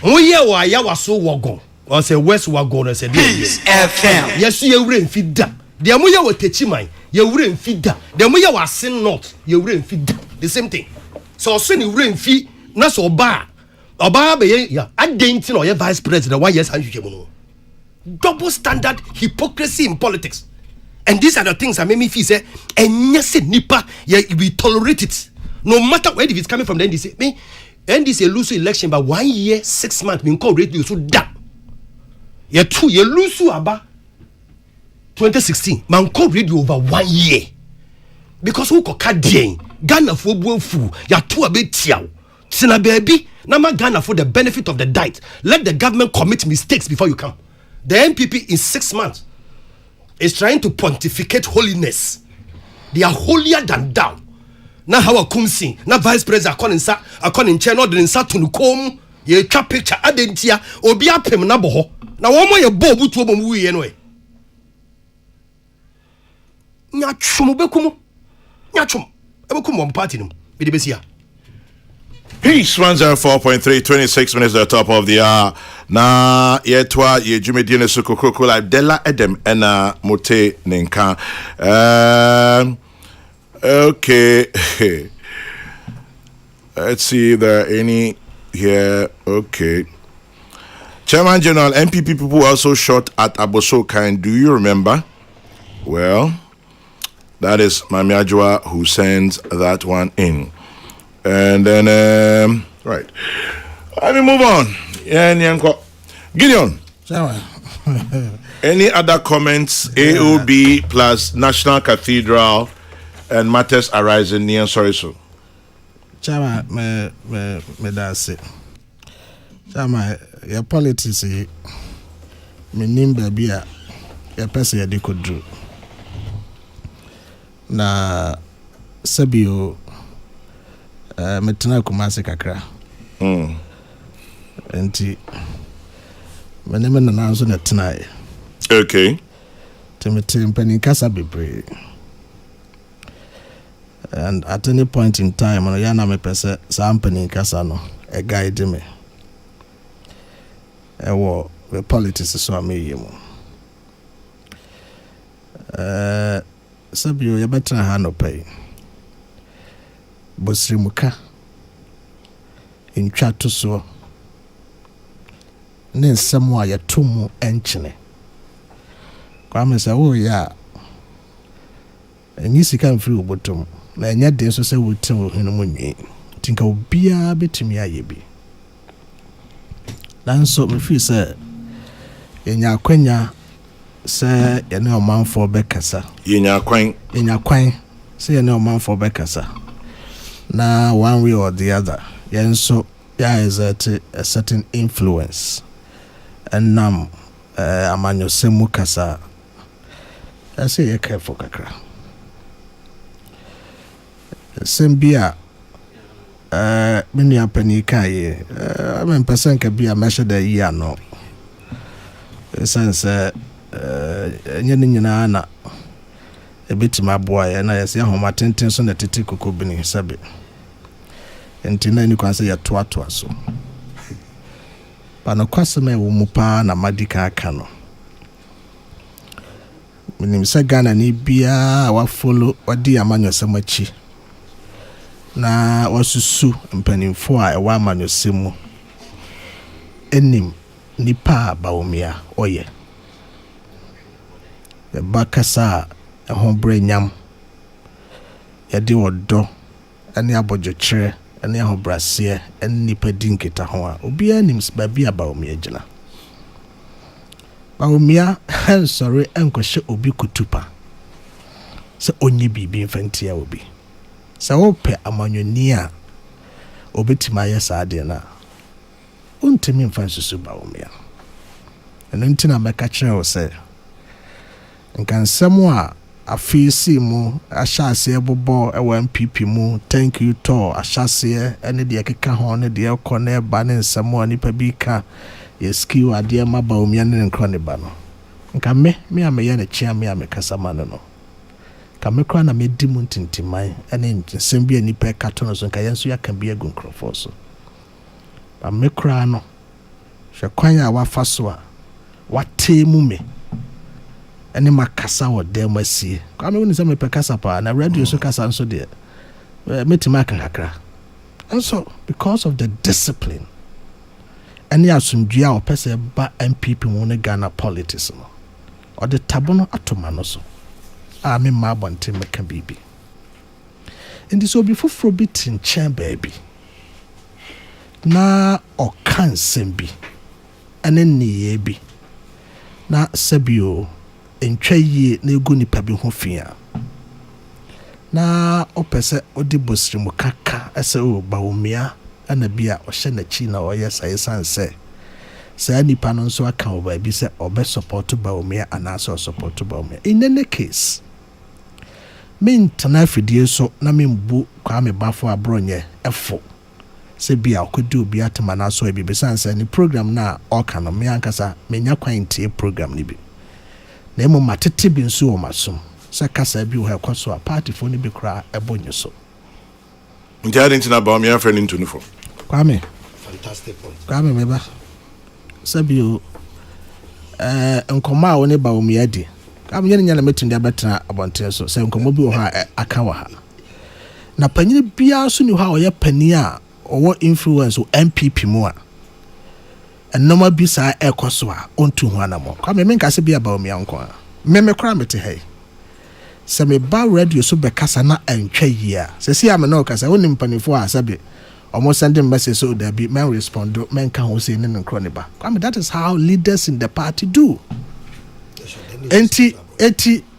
mo ye wo aya waso wogon o se west wagon no se de FM yesu ye wure emfi da de amoya wo Techiman ye wure emfi da de amoya wo Asin North ye wure emfi da the same thing so ni wure emfi na so oba be ya adenti no ye vice president why yes anhwehwemu no double standard hypocrisy in politics. And these are the things that make me feel say enyese nipa we tolerate it no matter where if it's coming from the NDC. Me NDC lose election by 1 year 6 months me call rate you so da ye lose aba 2016 man call radio over 1 year because who ko kadien Ghana for buafu ya to abetiaw tina baby na ma Ghana for the benefit of the diet. Let the government commit mistakes before you come. The MPP in 6 months is trying to pontificate holiness. They are holier than thou. Na hawa kumsi na vice president according chair no den sa tunukom ye twa picture adentia obi apem na boho na wo mo ye bo butuo bom wiye no e nya twum bekum mo party no be de besia. Peace 104.3, 26 minutes at the top of the hour. Na yetwa ye jumedine so Kokrokoo like Della Edem ena mote nenka. Okay. Let's see if there are any here. Okay. Chairman General, MPP people also shot at Abosokan. Do you remember? Well, that is Mami Ajwa who sends that one in. And then, right. Let me move on. Gideon. Any other comments? AOB plus National Cathedral and matters arising near Soriso. Chama, me that's it. Chama, your politics, me nimba bia, your person ya diko drew. Na Sabio. Metena Kumasi kakra. Enti meneme na nanso na tena. Okay. Temete mpani kasa bebre. And at any point in time no yana me pese sa mpani kasa no e guide me. Ewo the politics so ameye mo. Sabio ya betra ha no pay. Bosrimuka in chato so ne nsɛm a yɛtomu enkyene kwa me sɛ wo ya enyi sika mfiri obotom na enya den so sɛ wotem hinu mu nyi tinka obia betumi aye bi nanso me fi sɛ enya akwanya sɛ yɛne ɔmanfo bɛkasa yenya kwan sɛ yɛne ɔmanfo bɛkasa. Now, one way or the other, so there is a certain influence, and now amanyo semu kasa. I say you careful, kakra. Sembia many a penny kai. I mean, person can be a measure the year no. Since Yanina a bit my boy, and I say, how my tensions on the Titico being sabi. And then you can say a twat so. But no customer will mupa na madika cano. Minim se Ghana ni bia wa follow odi amanyo samachi na wasusu mpanimfo a ewa amanyo semu enim nipa baomia oye e bakasa ehon brenyam yede wodo ene abodwokyere ene ahobrase ene nipa dinketa ho a obi anim babi abaomia gina baomia sorry enkoshe obi kutupa se onyi bibi mfantia obi se ope amanyoni a obetima yesa de na untimi mfansusu baomia eno ntina meka kire wo se nkansemo a afisi mu ahyase ebobo ewa MPP mu thank you to ahyase ene de keka ho ne de ekọ na eba ne nsemo a nipa bi ka yeskiw ade ma baomia ne nkro ne ba no nka me ameye na chia me amekasa ma no ka me kra na me di mu ntintimai ene nsem bi anipa ka to no so nka yenso ya ka bi agu nkrofo so ba me kra no hwe kwan a wafa so a watemu me ene makasa wo dem asie ka me woni se me pekasa pa na radio so kasa nso de metima kan kakra and so because of the discipline any asumdua o pese ba MPP mu ne Ghana politics no o de tabono atoma no so a me ma bonte meka bibi ndi so bi foforo bi tin chen baby na o kan sembi ane niye bi na sabio entwaye na egu nipa bi ho fia na o pese o di bosrimu kaka ese o baomia ana bia o hye na chi na o yesa sanse say nipa no nso aka oba bi se obe support baomia ana so support baomia in any case min tana fidie so na membu kwa me bafo abronye efo se bia okodi obi atama na so bi sanse ni program na o ka no me ankasa menya kwantie program ni bi na emo matete bi nso o masom se kasa bi o ha kwaso a party fo ni bi kra ebonye so Ntiade ntina baomia friend into no for Kwame fantastic point Kwame meba sabio nkoma wo ne baomia di Kwame nyanya na metundi abetena abonten so se nkoma bi wo ha aka wa ha na panyine bia so ni ha o ye pani a owo influence o MPP mu a enoma bi sa ekoso a ontu ho anamo Kwame menka se bia baomia nko a me kra mete hai se me ba radio so be kasa na entwa yi a se si am na o kasa woni mpanifo a sabe almost sending message so there be men respond men can who say in croniba. I mean that is how leaders in the party do. Enti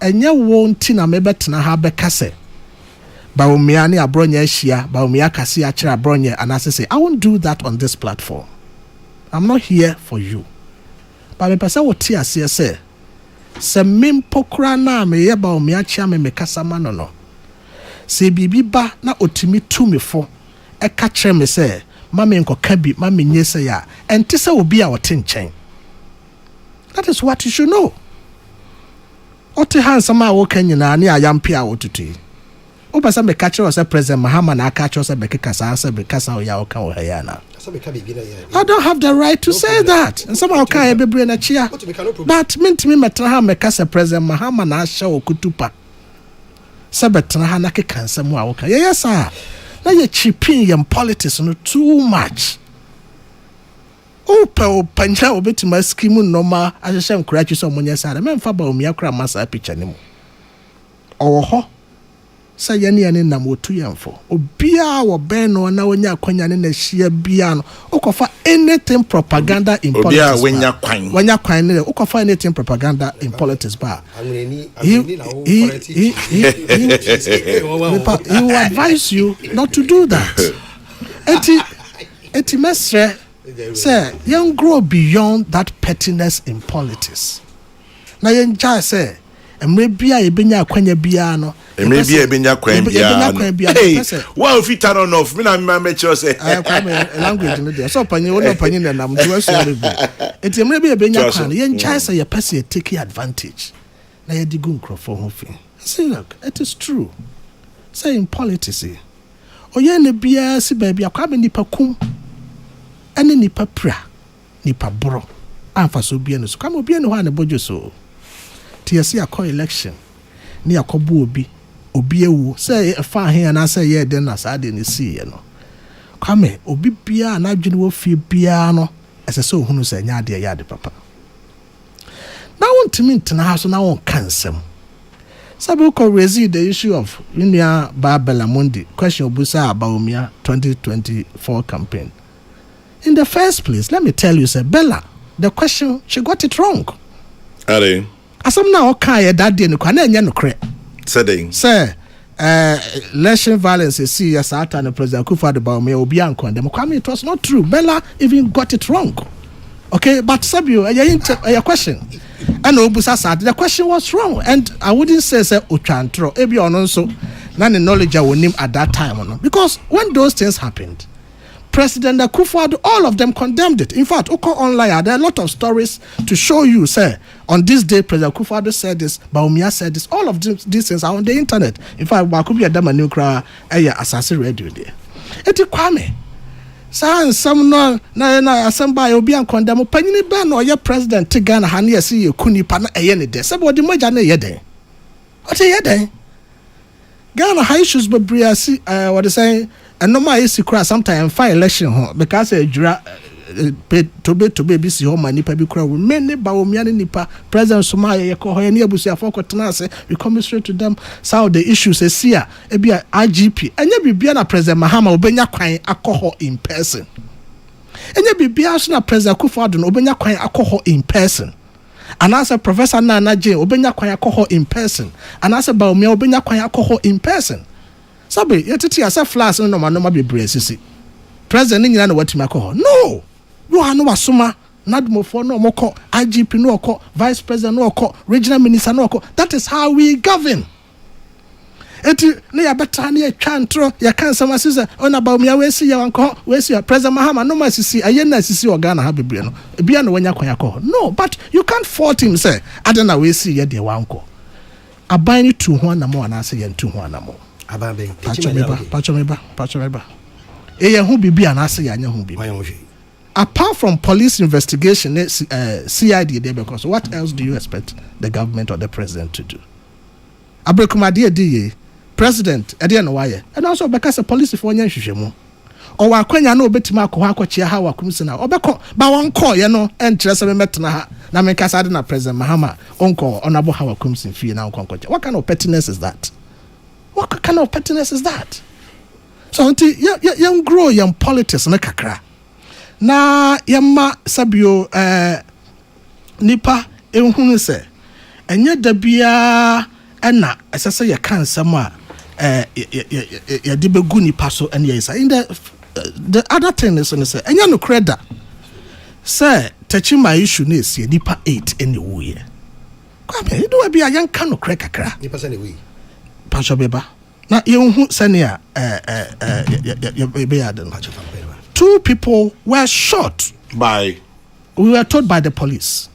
enya wonti na mebetena ha be kase. Ba umia ni abronya ehia, ba umia kase akira abronya and I say I won't do that on this platform. I'm not here for you. But me pesa wo ti ase say se mempokra na me ye ba umia chia me kasa ma no. Se bibi ba na otimi tumi fo e ka kire me say mama enko ka bi mama nye say ya enti say obi a wote nchen. That is what you should know. Ote hansama wo kanyina na ayampe a wotutu. O pesa me ka kire say president Mahama na aka kire say be kasa say be kasa o ya o ka o ya na. I don't have the right to say that. And somehow can be brain a chia. But mintimi metra ha me kasa president Mahama na asha o kutupa. Sabetra ha na ke kansa mu a wo ka. Yes sir. Na ye chipping in politics no too much. O panja obetima scheme normal ahye nkurachi so monye sare me mfa ba omia kra masa picture ni mu. Owo ho sa yane na motu yamfo obia wo ben no na wonya akwanya ne na hia bia no ukofa anything propaganda in politics obia wonya kwan ne ukofa anything propaganda in politics ba he will advise you not to do that. Eti mesre say young grow beyond that pettiness in politics na yenja say emre bia ye benya akwanya bia no maybe a binya kwan bia hey well if you turn on off me na me sure say language no there so panyin won panyin na nam do so be enti maybe a binya kwan yen chai say your person take advantage na ye digu nkrofo ho fi say look it is true say in politics oye ne bia si ba bia kwa be nipa kum ene nipa pra nipa bro amfa so bia no so kama bia no ha ne bojo so TSC akọ election ni akobo obi ewu say fa he na say ye den na sa de ne see ye no kwame obi bia na adwene wo fie bia no ese so hunu say nya de ya de papa na won timi ntena ha so na won kansem sabe ko raise the issue of Unia Barbella Mundi question obusa about Umia 2024 campaign. In the first place, let me tell you, say Bella, the question she got it wrong. Are they? Asam na okay that day no kwa na nya no kre. Say election violence is see as at and President Akufo-Addo about me obi ankon dem. Kwame, it was not true. Bella even got it wrong. Okay, but Sabio, your question. And obusa sad the question was wrong, and I wouldn't say ochantro ebi ono so na the knowledge I wonim at that time no, because when those things happened, President Akufo-Addo, all of them condemned it. In fact, Oko online there are a lot of stories to show you say on this day President Akufo-Addo said this, Bawumia said this, all of these things are on the internet. In fact, Wakubi Adama Nukra assassin radio there. Eti Kwame some no na asamba obi ankondam panyini ba na oye president te Ghana ha na yesi ye kunipa na eye ne de sebe odi moja na ye den o te ye den Ghana high issues bebre asi what they say and normal is kura sometime fire election ho because ejura to be bi si ho ma nipa bi kura many ba o mia nipa president Soma ye ko ho ye na abusu afọ kwotena ase we come straight to them how the issues is here e bia IGP enya bibia na president Mahama obenya kwan akọ in person enya bibia so na president Akufo-Addo no obenya kwan akọ in person and as a professor Nana Jane obenya kwan akọ in person and as a Bawumia obenya kwan akọ in person sabe yetiti asa flash no ma bebre sisi president nyina na watimi akọ no you are no asuma nadmofo no moko IGP no oko vice president no oko regional minister no oko. That is how we govern. Eti ne ya beta ne atwa ntro ya kan sama sise ona Bawumia we si ya wanko we si president Mahama no masisi ayena sisi organa ha bebre no bia no wanya kwan yakọ no, but you can't fault him say adena we si ye de wanko aban ni tu ho na mo ana se ye ntu ho ana mo aban be pacho meba eye hu bibia na se ya nya hu bibia. Apart from police investigation, CID there, because what else do you expect the government or the president to do? Abrekumadi president, and also because the police for Yanshimo. Or Wakwenya no betima ko chia ha wakumsina. Obeko ba won call and tresa metna na mekasa na president Mahama onko onabo ha wakumsin fie na onko. What kind of pettiness is that? What kind of pettiness is that? So until young grow young politics na kakra. Na yamma sabio nipa ehunu se enye da bia na asese ye kan sam a ye de begu nipa so ene ye say in the other thing is say enye no creda say tachi my issue na esi nipa 8 ene wo ye kwame you do bia yan kan no cre kakra nipa se ne we pasho beba na ye hu se ne a be ya den pasho beba. 2 people were shot by. We were told by the police.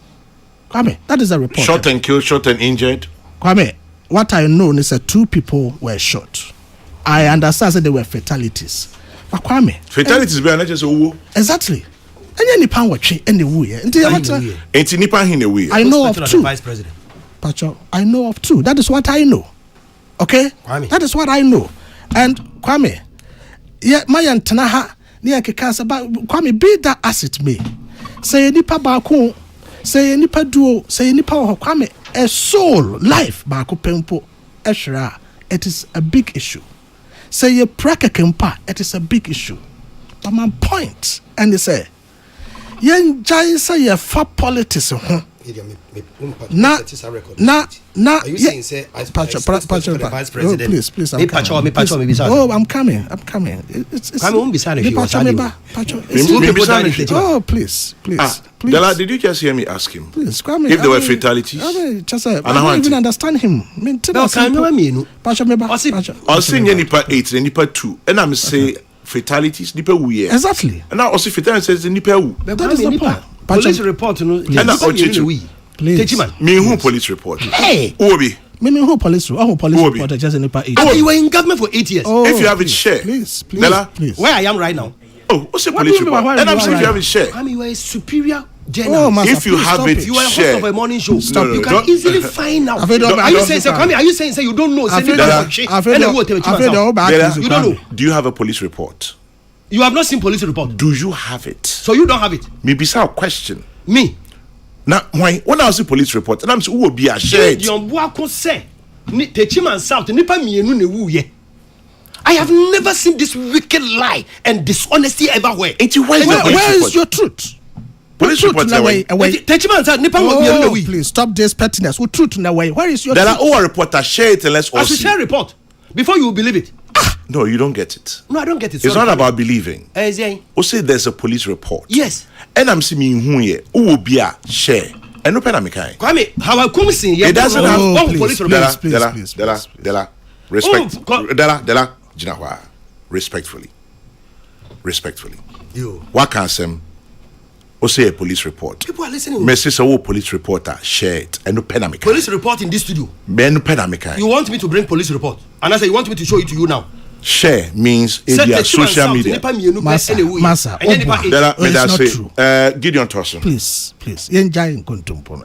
Kwame, that is a report. Shot and killed, shot and injured. Kwame, what I know is that 2 people were shot. I understand that they were fatalities. But Kwame, fatalities be just owo. Exactly. Any nipa watch any way. Enti nipa hin away. I know of 2. Vice president. Pacho, I know of 2. That is what I know. Okay? Kwame. That is what I know. And Kwame, yeah, my antanaha. Near Kekasa, but Kwame, be that as it may. Say nipa bako, say nipa duo, say nipa Kwame, a soul, life, bako pempo, eshra, it is a big issue. Say ye praka kempa, it is a big issue. But my point, and they say, yen jai say ye fa politics, Na. Are you saying say as vice president? Please. I'm coming. It's Oh, please. Dela, did you just hear me ask him? Please, if there were fatalities. I don't even understand him. I'll say nipa 8 and nipa 2. And I'm say fatalities nipa we. Exactly. And I also fatality says nipa who. That is the point. Police report no. Please. Me who police report. Hey. Obi. Me who police report just nipa 8. You were in government for 8 years. If you have it, share. Please. Dela, where I am right now. Oh, what's a police report? And I'm saying if you have it, share. I mean, you are a superior journalist. If you have it, you are a host share. of a morning show. Stop. You can easily find out. Are you saying you don't know? You don't know. Do you have a police report? You have not seen police report. Do you have it? So you don't have it. Maybe it's our question. Me. Now, when I see police report, and I'm saying, who will be a shared? I have never seen this wicked lie and dishonesty everywhere. Where is your truth? Police reports away. Please stop this pettiness. Who truth in a way? Where is your there truth? There are all reporters share it unless I should share report before you believe it. No, you don't get it. No, I don't get it. It's not about believing. Who say there's a police report? Yes. And I'm seeing who will be a share. And no penamikai. Kwame, how I come see it doesn't have police report. Dela, respect. Dela. Respectfully. You. What can say? Or say a police report. People are listening. Message a police reporter share it and no penamica. Police report in this studio. Men penamica. You want me to bring police report? And I say you want me to show it to you now. Share means in social media. Massa. Dela, say Gideon Torson. Please. Gideon Torson.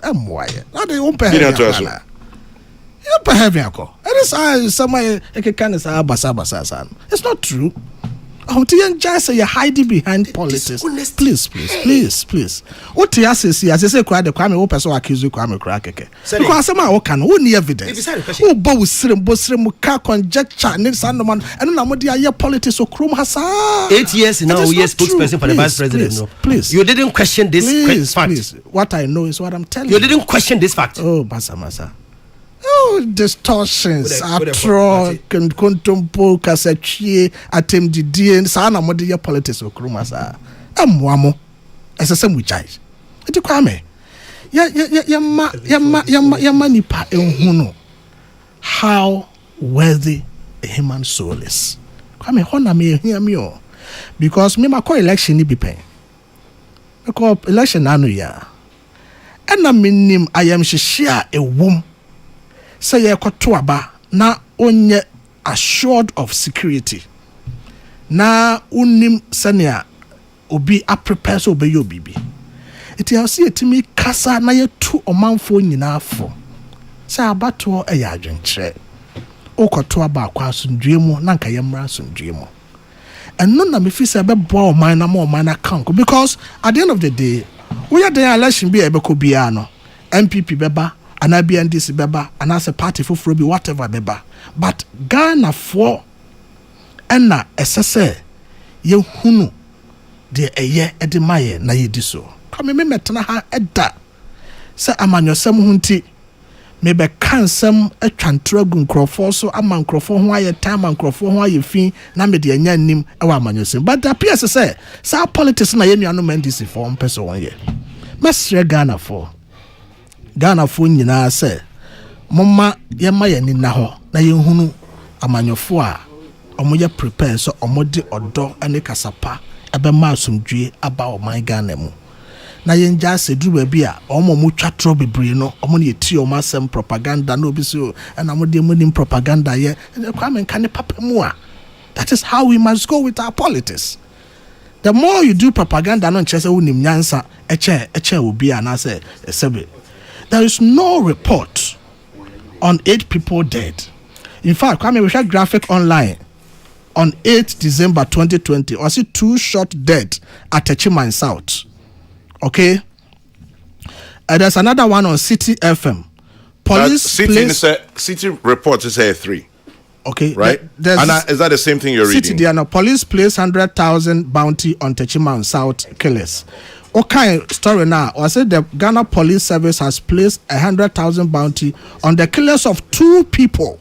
It's not true. Just say you're hiding behind politics. Please. What you say? I say, cry the crime. Who person accuse you? Crime, crack. Because some are can. Who need evidence? Who both srim, conjecture, need someone, and no more dear politics or chrome has 8 years now. Yes, spokesperson for the vice president. Please, you didn't question this fact. Please. What I know is what I'm telling you. You didn't question this fact. Oh, Massa. Oh, distortions, atro, contempo, cassette, attempt the DN, sana modia politics of Krumasa. Wamo, as a same which I. It kwame. Yamanipa huno. How worthy a human soul is. Kwame, hona me hear me all. Because me ma call election ni be paying. Because election anu ya. And I mean I am share a womb. Say ye koto aba na onye assured of security na unim senia obi a prepare so obe yo bibi eti I see etimi kasa na ye tu omanfo nyina afo say abato e ya adwenkyere okoto aba akwa asundwe mu na nka ye mra asundwe mu eno na me fi say be boa oman na mo oman na kanko because at the end of the day we are the election be ebeko bia no MPP beba anabi NDC beba anase party foforo bi whatever beba but Ghana for ena esese ye hunu de eye edemaye na ye diso come me metena ha eda se amanyosem hunti me be kansem atwantra gu nkrofo so ama nkrofo ho aye time nkrofo ho aye fin na me de anya nim e wa amanyosem but appear say politics na ye nuano NDC for one person one year mesre Ghana for nyina say momma yema ye ni na ho na ye hunu amanyofo a omoye prepare so omode odo ane kasapa ebe ma asomdwe aba oman Ghana mu na ye nja sedu ba bi a omo twatro bebre no omo ne ti omo asem propaganda na obi so na mo de mo nim propaganda ye kwa men kan papa mu a that is how we must go with our politics. The more you do propaganda no nche se wonim nyansa eche obi a na say sebe. There is no report on 8 people dead. In fact, we share graphic online on 8 December 2020. I see 2 shot dead at Techiman South. Okay? There's another one on City FM. Police City report is 3. Okay. Right? Is that the same thing you're City reading? Police place 100,000 bounty on Techiman South killers. Okay, story now. I said the Ghana Police Service has placed 100,000 bounty on the killers of 2 people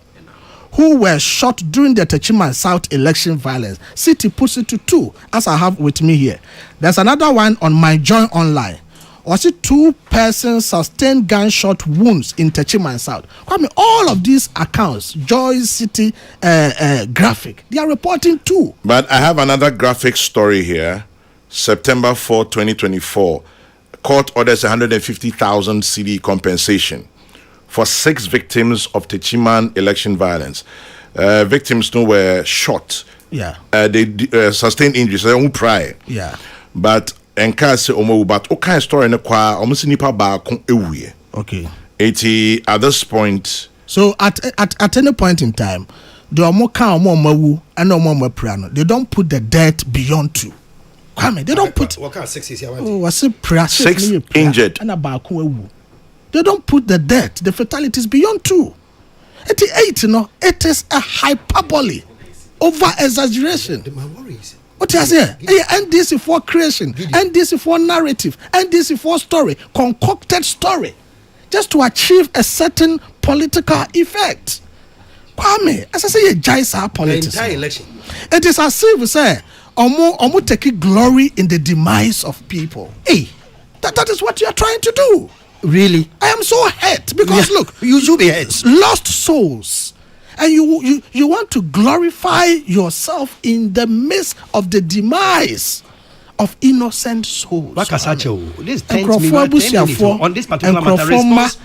who were shot during the Techiman South election violence. City puts it to 2, as I have with me here. There's another one on My Joy Online. Was it 2 persons sustained gunshot wounds in Techiman South? I mean, all of these accounts, Joy City graphic, they are reporting too. But I have another graphic story here. September 4, 2024. Court orders 150,000 CD compensation for 6 victims of Techiman election violence. Victims were shot. Yeah. They sustained injuries. They won't pry. Yeah. But but okay story ne kwa almost nipa ba ewuye. Okay. At this point. So at any point in time, the omoka omo and omo prano, they don't put the death beyond 2. Kwame, they don't put. What kind of 6 is here? Was it 6 injured? They don't put the death, the fatalities beyond 2. 88, it is a hyperbole, over exaggeration. My worries. What is here? And this is for creation, and this is for narrative, and this is for story, concocted story, just to achieve a certain political effect. Kwame, as I say, Jaisa politics. Entire election. It is as if we say, Omo take glory in the demise of people. Hey, that is what you are trying to do. Really? I am so hurt because look, you should be hurt. Lost souls, and you want to glorify yourself in the midst of the demise of innocent souls. This pains me on this particular matter. Response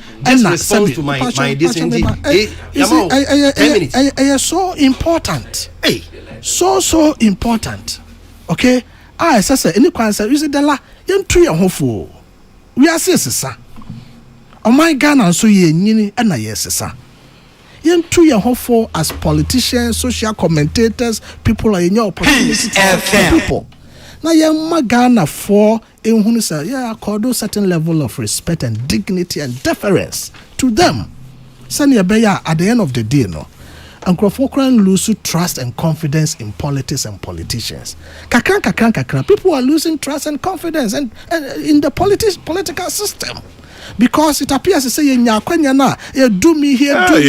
to my dissenting. It is so important. Hey. So important. Okay? I say any concern is the la yentu ye hofo. We are sesa. O my Ghana so ye nyini na ye sesa. Yentu ye hofo as politicians, social commentators, people are in your opportunity people. Na ye ma Ghana for ehunu say yeah accord certain level of respect and dignity and deference to them. Sani beya at the end of the day and Kokrokoo lose trust and confidence in politics and politicians. Kakran. People are losing trust and confidence and in the political system. Because it appears to say you do me here, do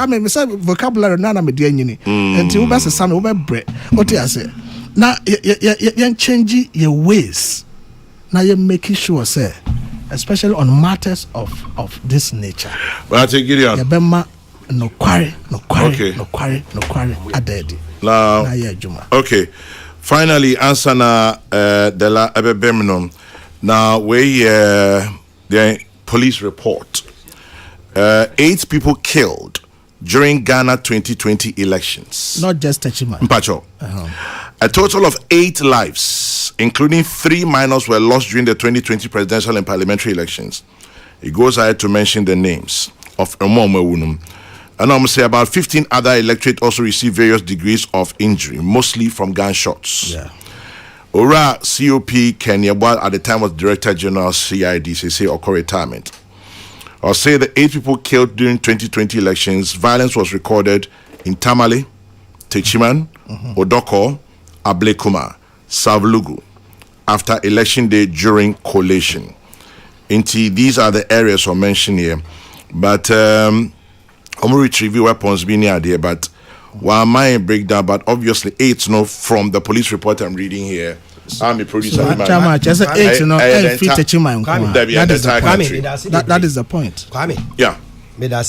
me say vocabulary nana me nyini. And you best son over bread. What you say? Now you change your ways. Now you're making sure say, especially on matters of this nature. But I take it on. No quarry, adedi. Now, okay. Finally, answer na de la ebebemnom. Now, we the police report. 8 people killed during Ghana 2020 elections. Not just Techiman. Mpacho. A total of 8 lives, including 3 minors, were lost during the 2020 presidential and parliamentary elections. It goes ahead to mention the names of Omomewunum. And I'm say about 15 other electorate also received various degrees of injury, mostly from gunshots. Yeah. Ora COP Kenya, at the time was Director General CIDCC or retirement. I'll say the 8 people killed during 2020 elections. Violence was recorded in Tamale, Techiman, Odoko, Ablekuma, Savlugu after election day during collation. These are the areas I mentioned here. But I'm going to retrieve weapons being there, but while my breakdown, but obviously 8 from the police report I'm reading here. I'm a producer. That is the point. Yeah. Meda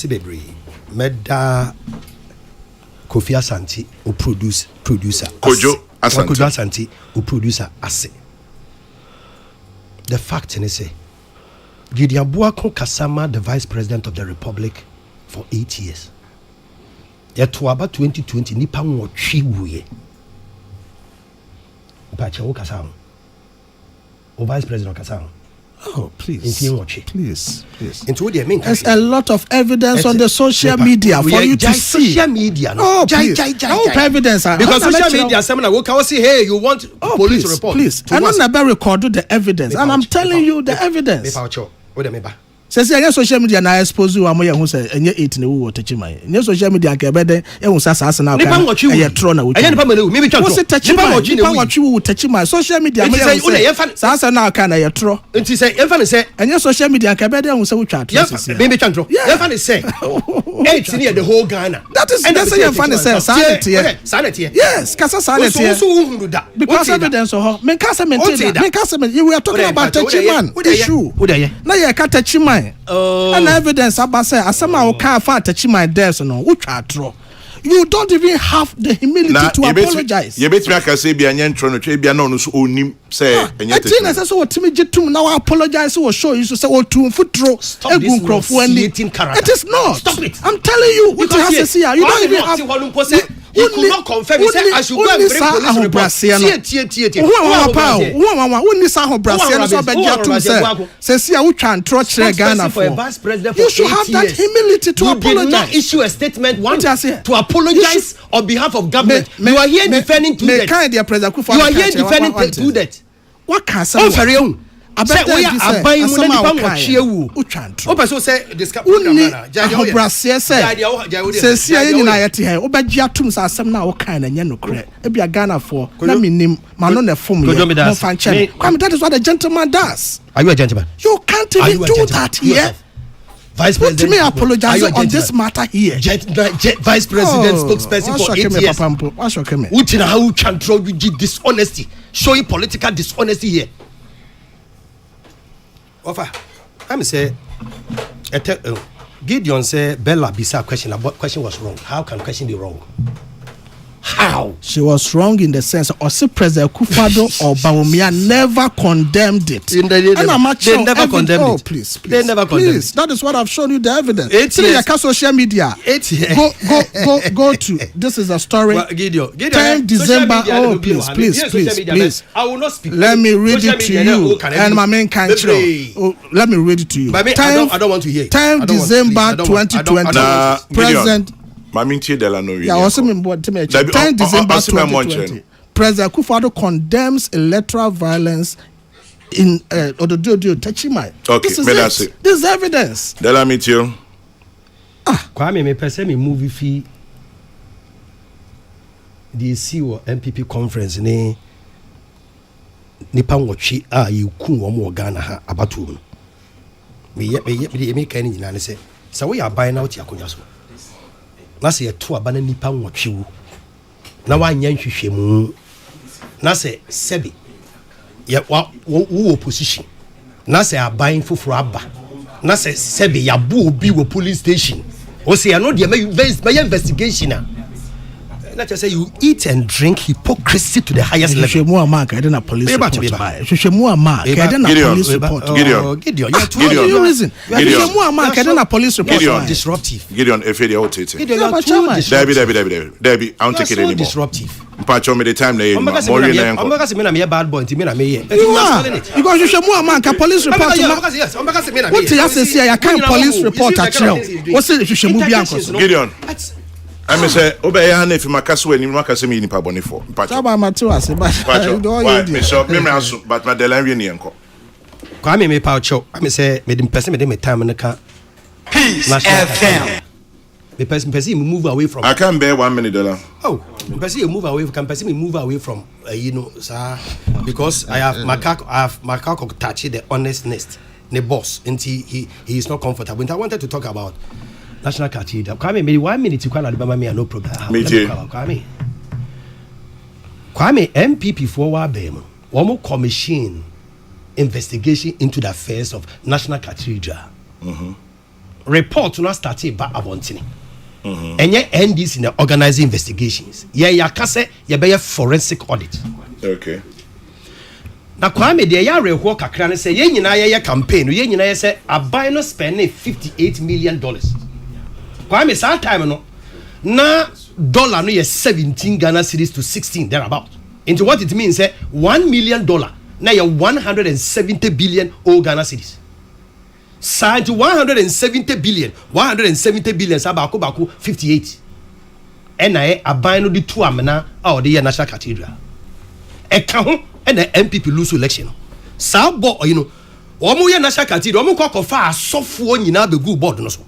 Kofi Asante who producer. Kojo Asante who producer ase. The fact is say Gideon Buako Kasama, the Vice President of the Republic, for 8 years. Yet to about 2020, Nipa Mwachi Wuye. Pacha Kasam. O Vice President Kasam. Oh, please. Please. There's a lot of evidence on the social media for you to see. Social media. Oh, please. Evidence. Because social media, someone will come say, hey, you want police report. Please. I don't never record the evidence. And I'm telling you the evidence. Says I social media na expose you amoya hu say enye 8 na wo techimai. Enye social media ka ebede e hu sasa na ka. E tro na wo. Enye nipa mele wo me twa tro. Nipa watch wo techimai social media me sasa na ka na ye tro. Nti say e fa ne say enye social media ka ebede hu say wo twa tro sisi. Me twa tro. E fa ne say 8 near the whole Ghana. That is and that's say fan say sanity. Yes, kasa sanity. So wo da. Because evidence ho. Me kasa maintain. Me kasa we are talking about techiman issue. Na ye ka techiman. And evidence about say asema o ka fa techiman there so no wo twa tro. You don't even have the humility to apologize. You bet me aka say bia nya ntro no twa bia na no so onim say enye techiman. I think say what timi gitum na apologize so show you so say what to futro egu krofo ani. It is not. Stop it. I'm telling you what you have to see. You don't even have he could not confirm. He said I should go and bring police report. Tie. Who need some Brazilian so be jatum say see who try trot share Ghana for. You should have that humility to apologize. You did not issue a statement to apologize on behalf of government. You are here defending to that. You are here defending to that. What can say? Very own. Say we are abayin mu na nipa nwachie wu. O person say discuss program na. Obrase say see ayi na yete he. Obaji atum sa asem na wo kan na nye no kre. E bia Ghana for na minim ma no na fom ye. Mo fan chen. Kwame, that is what a gentleman does. Are you a gentleman? You can't even do that here. Vice President, let me apologize on this matter here. Vice President spokesperson for 8 years. What's your comment? Utina how control you dishonesty, showing political dishonesty here. Offer. Let me say, Gideon said Bella Bisa question was wrong. How can question be wrong? How? She was wrong in the sense Osi President Kufado or Bawumia never condemned it. They never condemned it. Please. They never condemned it. That is what I've shown you the evidence. 8 years. Social media. 8 years. Go to. This is a story. Well, Gideon, 10 December. Oh, please. I will not speak. Let me read it to you. And my main country. Let me read it to you. I don't want to hear. 10 December 2020. President. Mamintie de la Norie. Yeah, also 10 December 2020. President Kufado condemns electoral violence in Ododio Techimai. Okay, this is evidence. De la meet you. Kwame me pese me movie fee DC or MPP conference ni nipa nwotwe a yeku wo mo Ghana ha abatu me kan ni na se so we are buying out yakonya so na se to aba na nipa nwotwe wu na wanya nhwehwemu na se sebi ya wo opposition na se aban foforo aba na se sebi ya bu obi wo police station o se no de my investigation na just say you eat and drink hypocrisy to the highest level. Shemu amaka eden a police report. Shemu amaka eden a police report. Gideon. You reason. Shemu amaka eden a police report. Disruptive. Gideon efede how tete. Debbie, I won't take it anymore. Disruptive. Mpacho me the time na more na yanko. Ombaka se me na me bad boy nti me na me ye. Because Shemu amaka police report. Yes, ombaka se me na me. What you say say I can police report at you. What say Shemu bi anko. Gideon. I say, obey Hane if Makasu and Makassi in Pabonifo. Papa Matuas, but my Delarian. Kwame me Paucho. I say, made him person me time in the car. Peace FM. The person move away from. I can't bear $1 million. Oh, the person move away. Can person move away from? Sir, because I have my car touch the honestness, the boss, and he is not comfortable. And I wanted to talk about National Cathedral. Kwame, maybe 1 minute to call Alabama, me no problem. Kwame, MPP for Wabem, one more commission investigation into the affairs of National Cathedral. Report to not start it back abontini. And yet end this in the organizing investigations. Yeah, kase be a forensic audit. Okay. Na Kwame de ya reho kakra ne say ye nyina ye campaign, ye nyina ye say abai no spending $58 million. Kwame that time no na dollar no ye 17 Ghana cedis to 16 thereabout. Into what it means say $1 million na ye 170 billion old Ghana cedis. Side to 170 billion sabako 58. And I abai no di two amena or the National Cathedral. E ka ho and the MPP lose election. Sa bo omo ye national cathedral omo kokofa asofo nyina begu board no so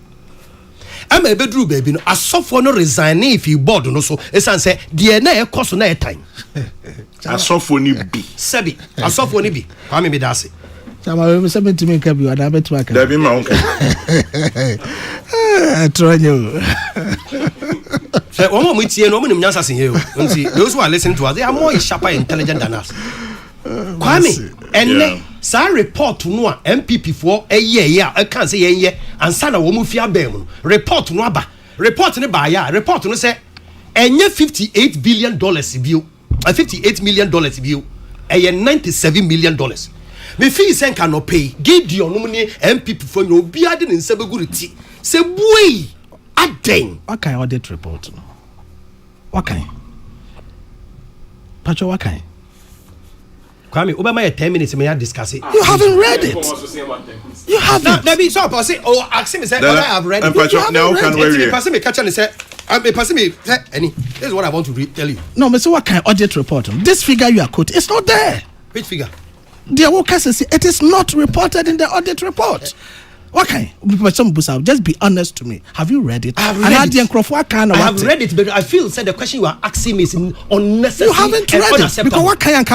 ama ebedru baby no asofo no resign if you board no so esan say de na e koso na e time asofo ni bi sebi asofo ni bi kwa me da ase chama we se metimi ka bi wada betu aka da bi ma onka tronyo say omo mo tie no omo nim nyansa sen ye o nti those who are listening to us they are more sharper intelligent than us kwame enne sa report no a MPP for eye I can say eye ansa na wo mu fi abem no report no aba report ne ba ya report no say enye $58 billion bio $58 million bio eye $97 million me fee sen can no pay Gideon no ne MPP for no obi ade ne nsa beguriti se buei aden what kind audit report no what kind Pacho what kind Kwame, over my 10 minutes, may I discuss it? You haven't read it. You haven't. Maybe so. Ask me, say, I have read it. Now can we? Pass me, catch and say, pass me. Any. This is what I want to tell you. No, Mr. What kind of audit report? This figure you are quoting, it's not there. Which figure? The workers say it is not reported in the audit report. What kind? Just be honest to me. Have you read it? I have read it. I have read it, but I feel the question you are asking me is unnecessary. You haven't read it because what kind of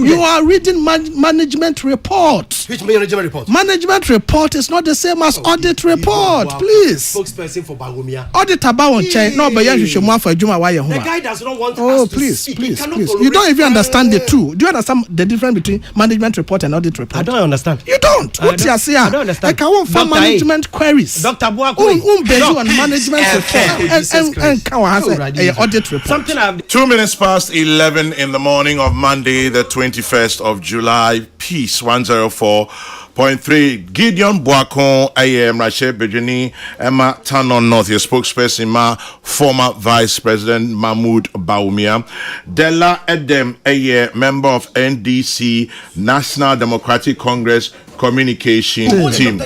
you are reading management report. Which management report? Management report is not the same as audit report. Please. Spokesperson for Bagumia. Audit about change. No, but you should want for Juma. Why the guy does not want us to please, speak. please. You don't even understand the two. Do you understand the difference between management report and audit report? I don't understand. You don't. What you are saying? I don't understand. Like I want for management queries. Dr. Buakwe. Based on management report and audit report. Something I've 2 minutes past 11 in the morning of Monday, the 21st of July. Peace 104.3. Gideon Boakon, I am Rachel Bejani, Emma Tanon North, your spokesperson, ma former Vice President Mahmoud Bawumia, Della Edem, a member of NDC, National Democratic Congress Communication Team. Do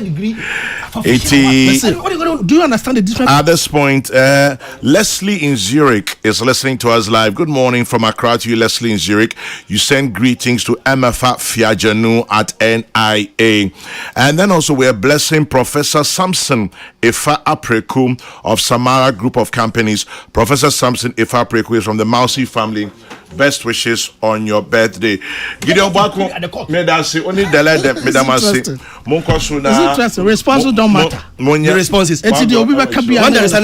you understand the difference? At this point, Leslie in Zurich is listening to us live. Good morning from Accra to you, Leslie in Zurich. You send greetings to MFA Fiajanu at NIA. And then also we're blessing Professor Samson Ifa Apreku of Samara Group of Companies. Professor Samson Ifa Apreku is from the Mousy family. Best wishes on your birthday. Gideon Bako, me da say only delay them. Me da ma say. Is interesting. Responses don't matter. The responses. One there is an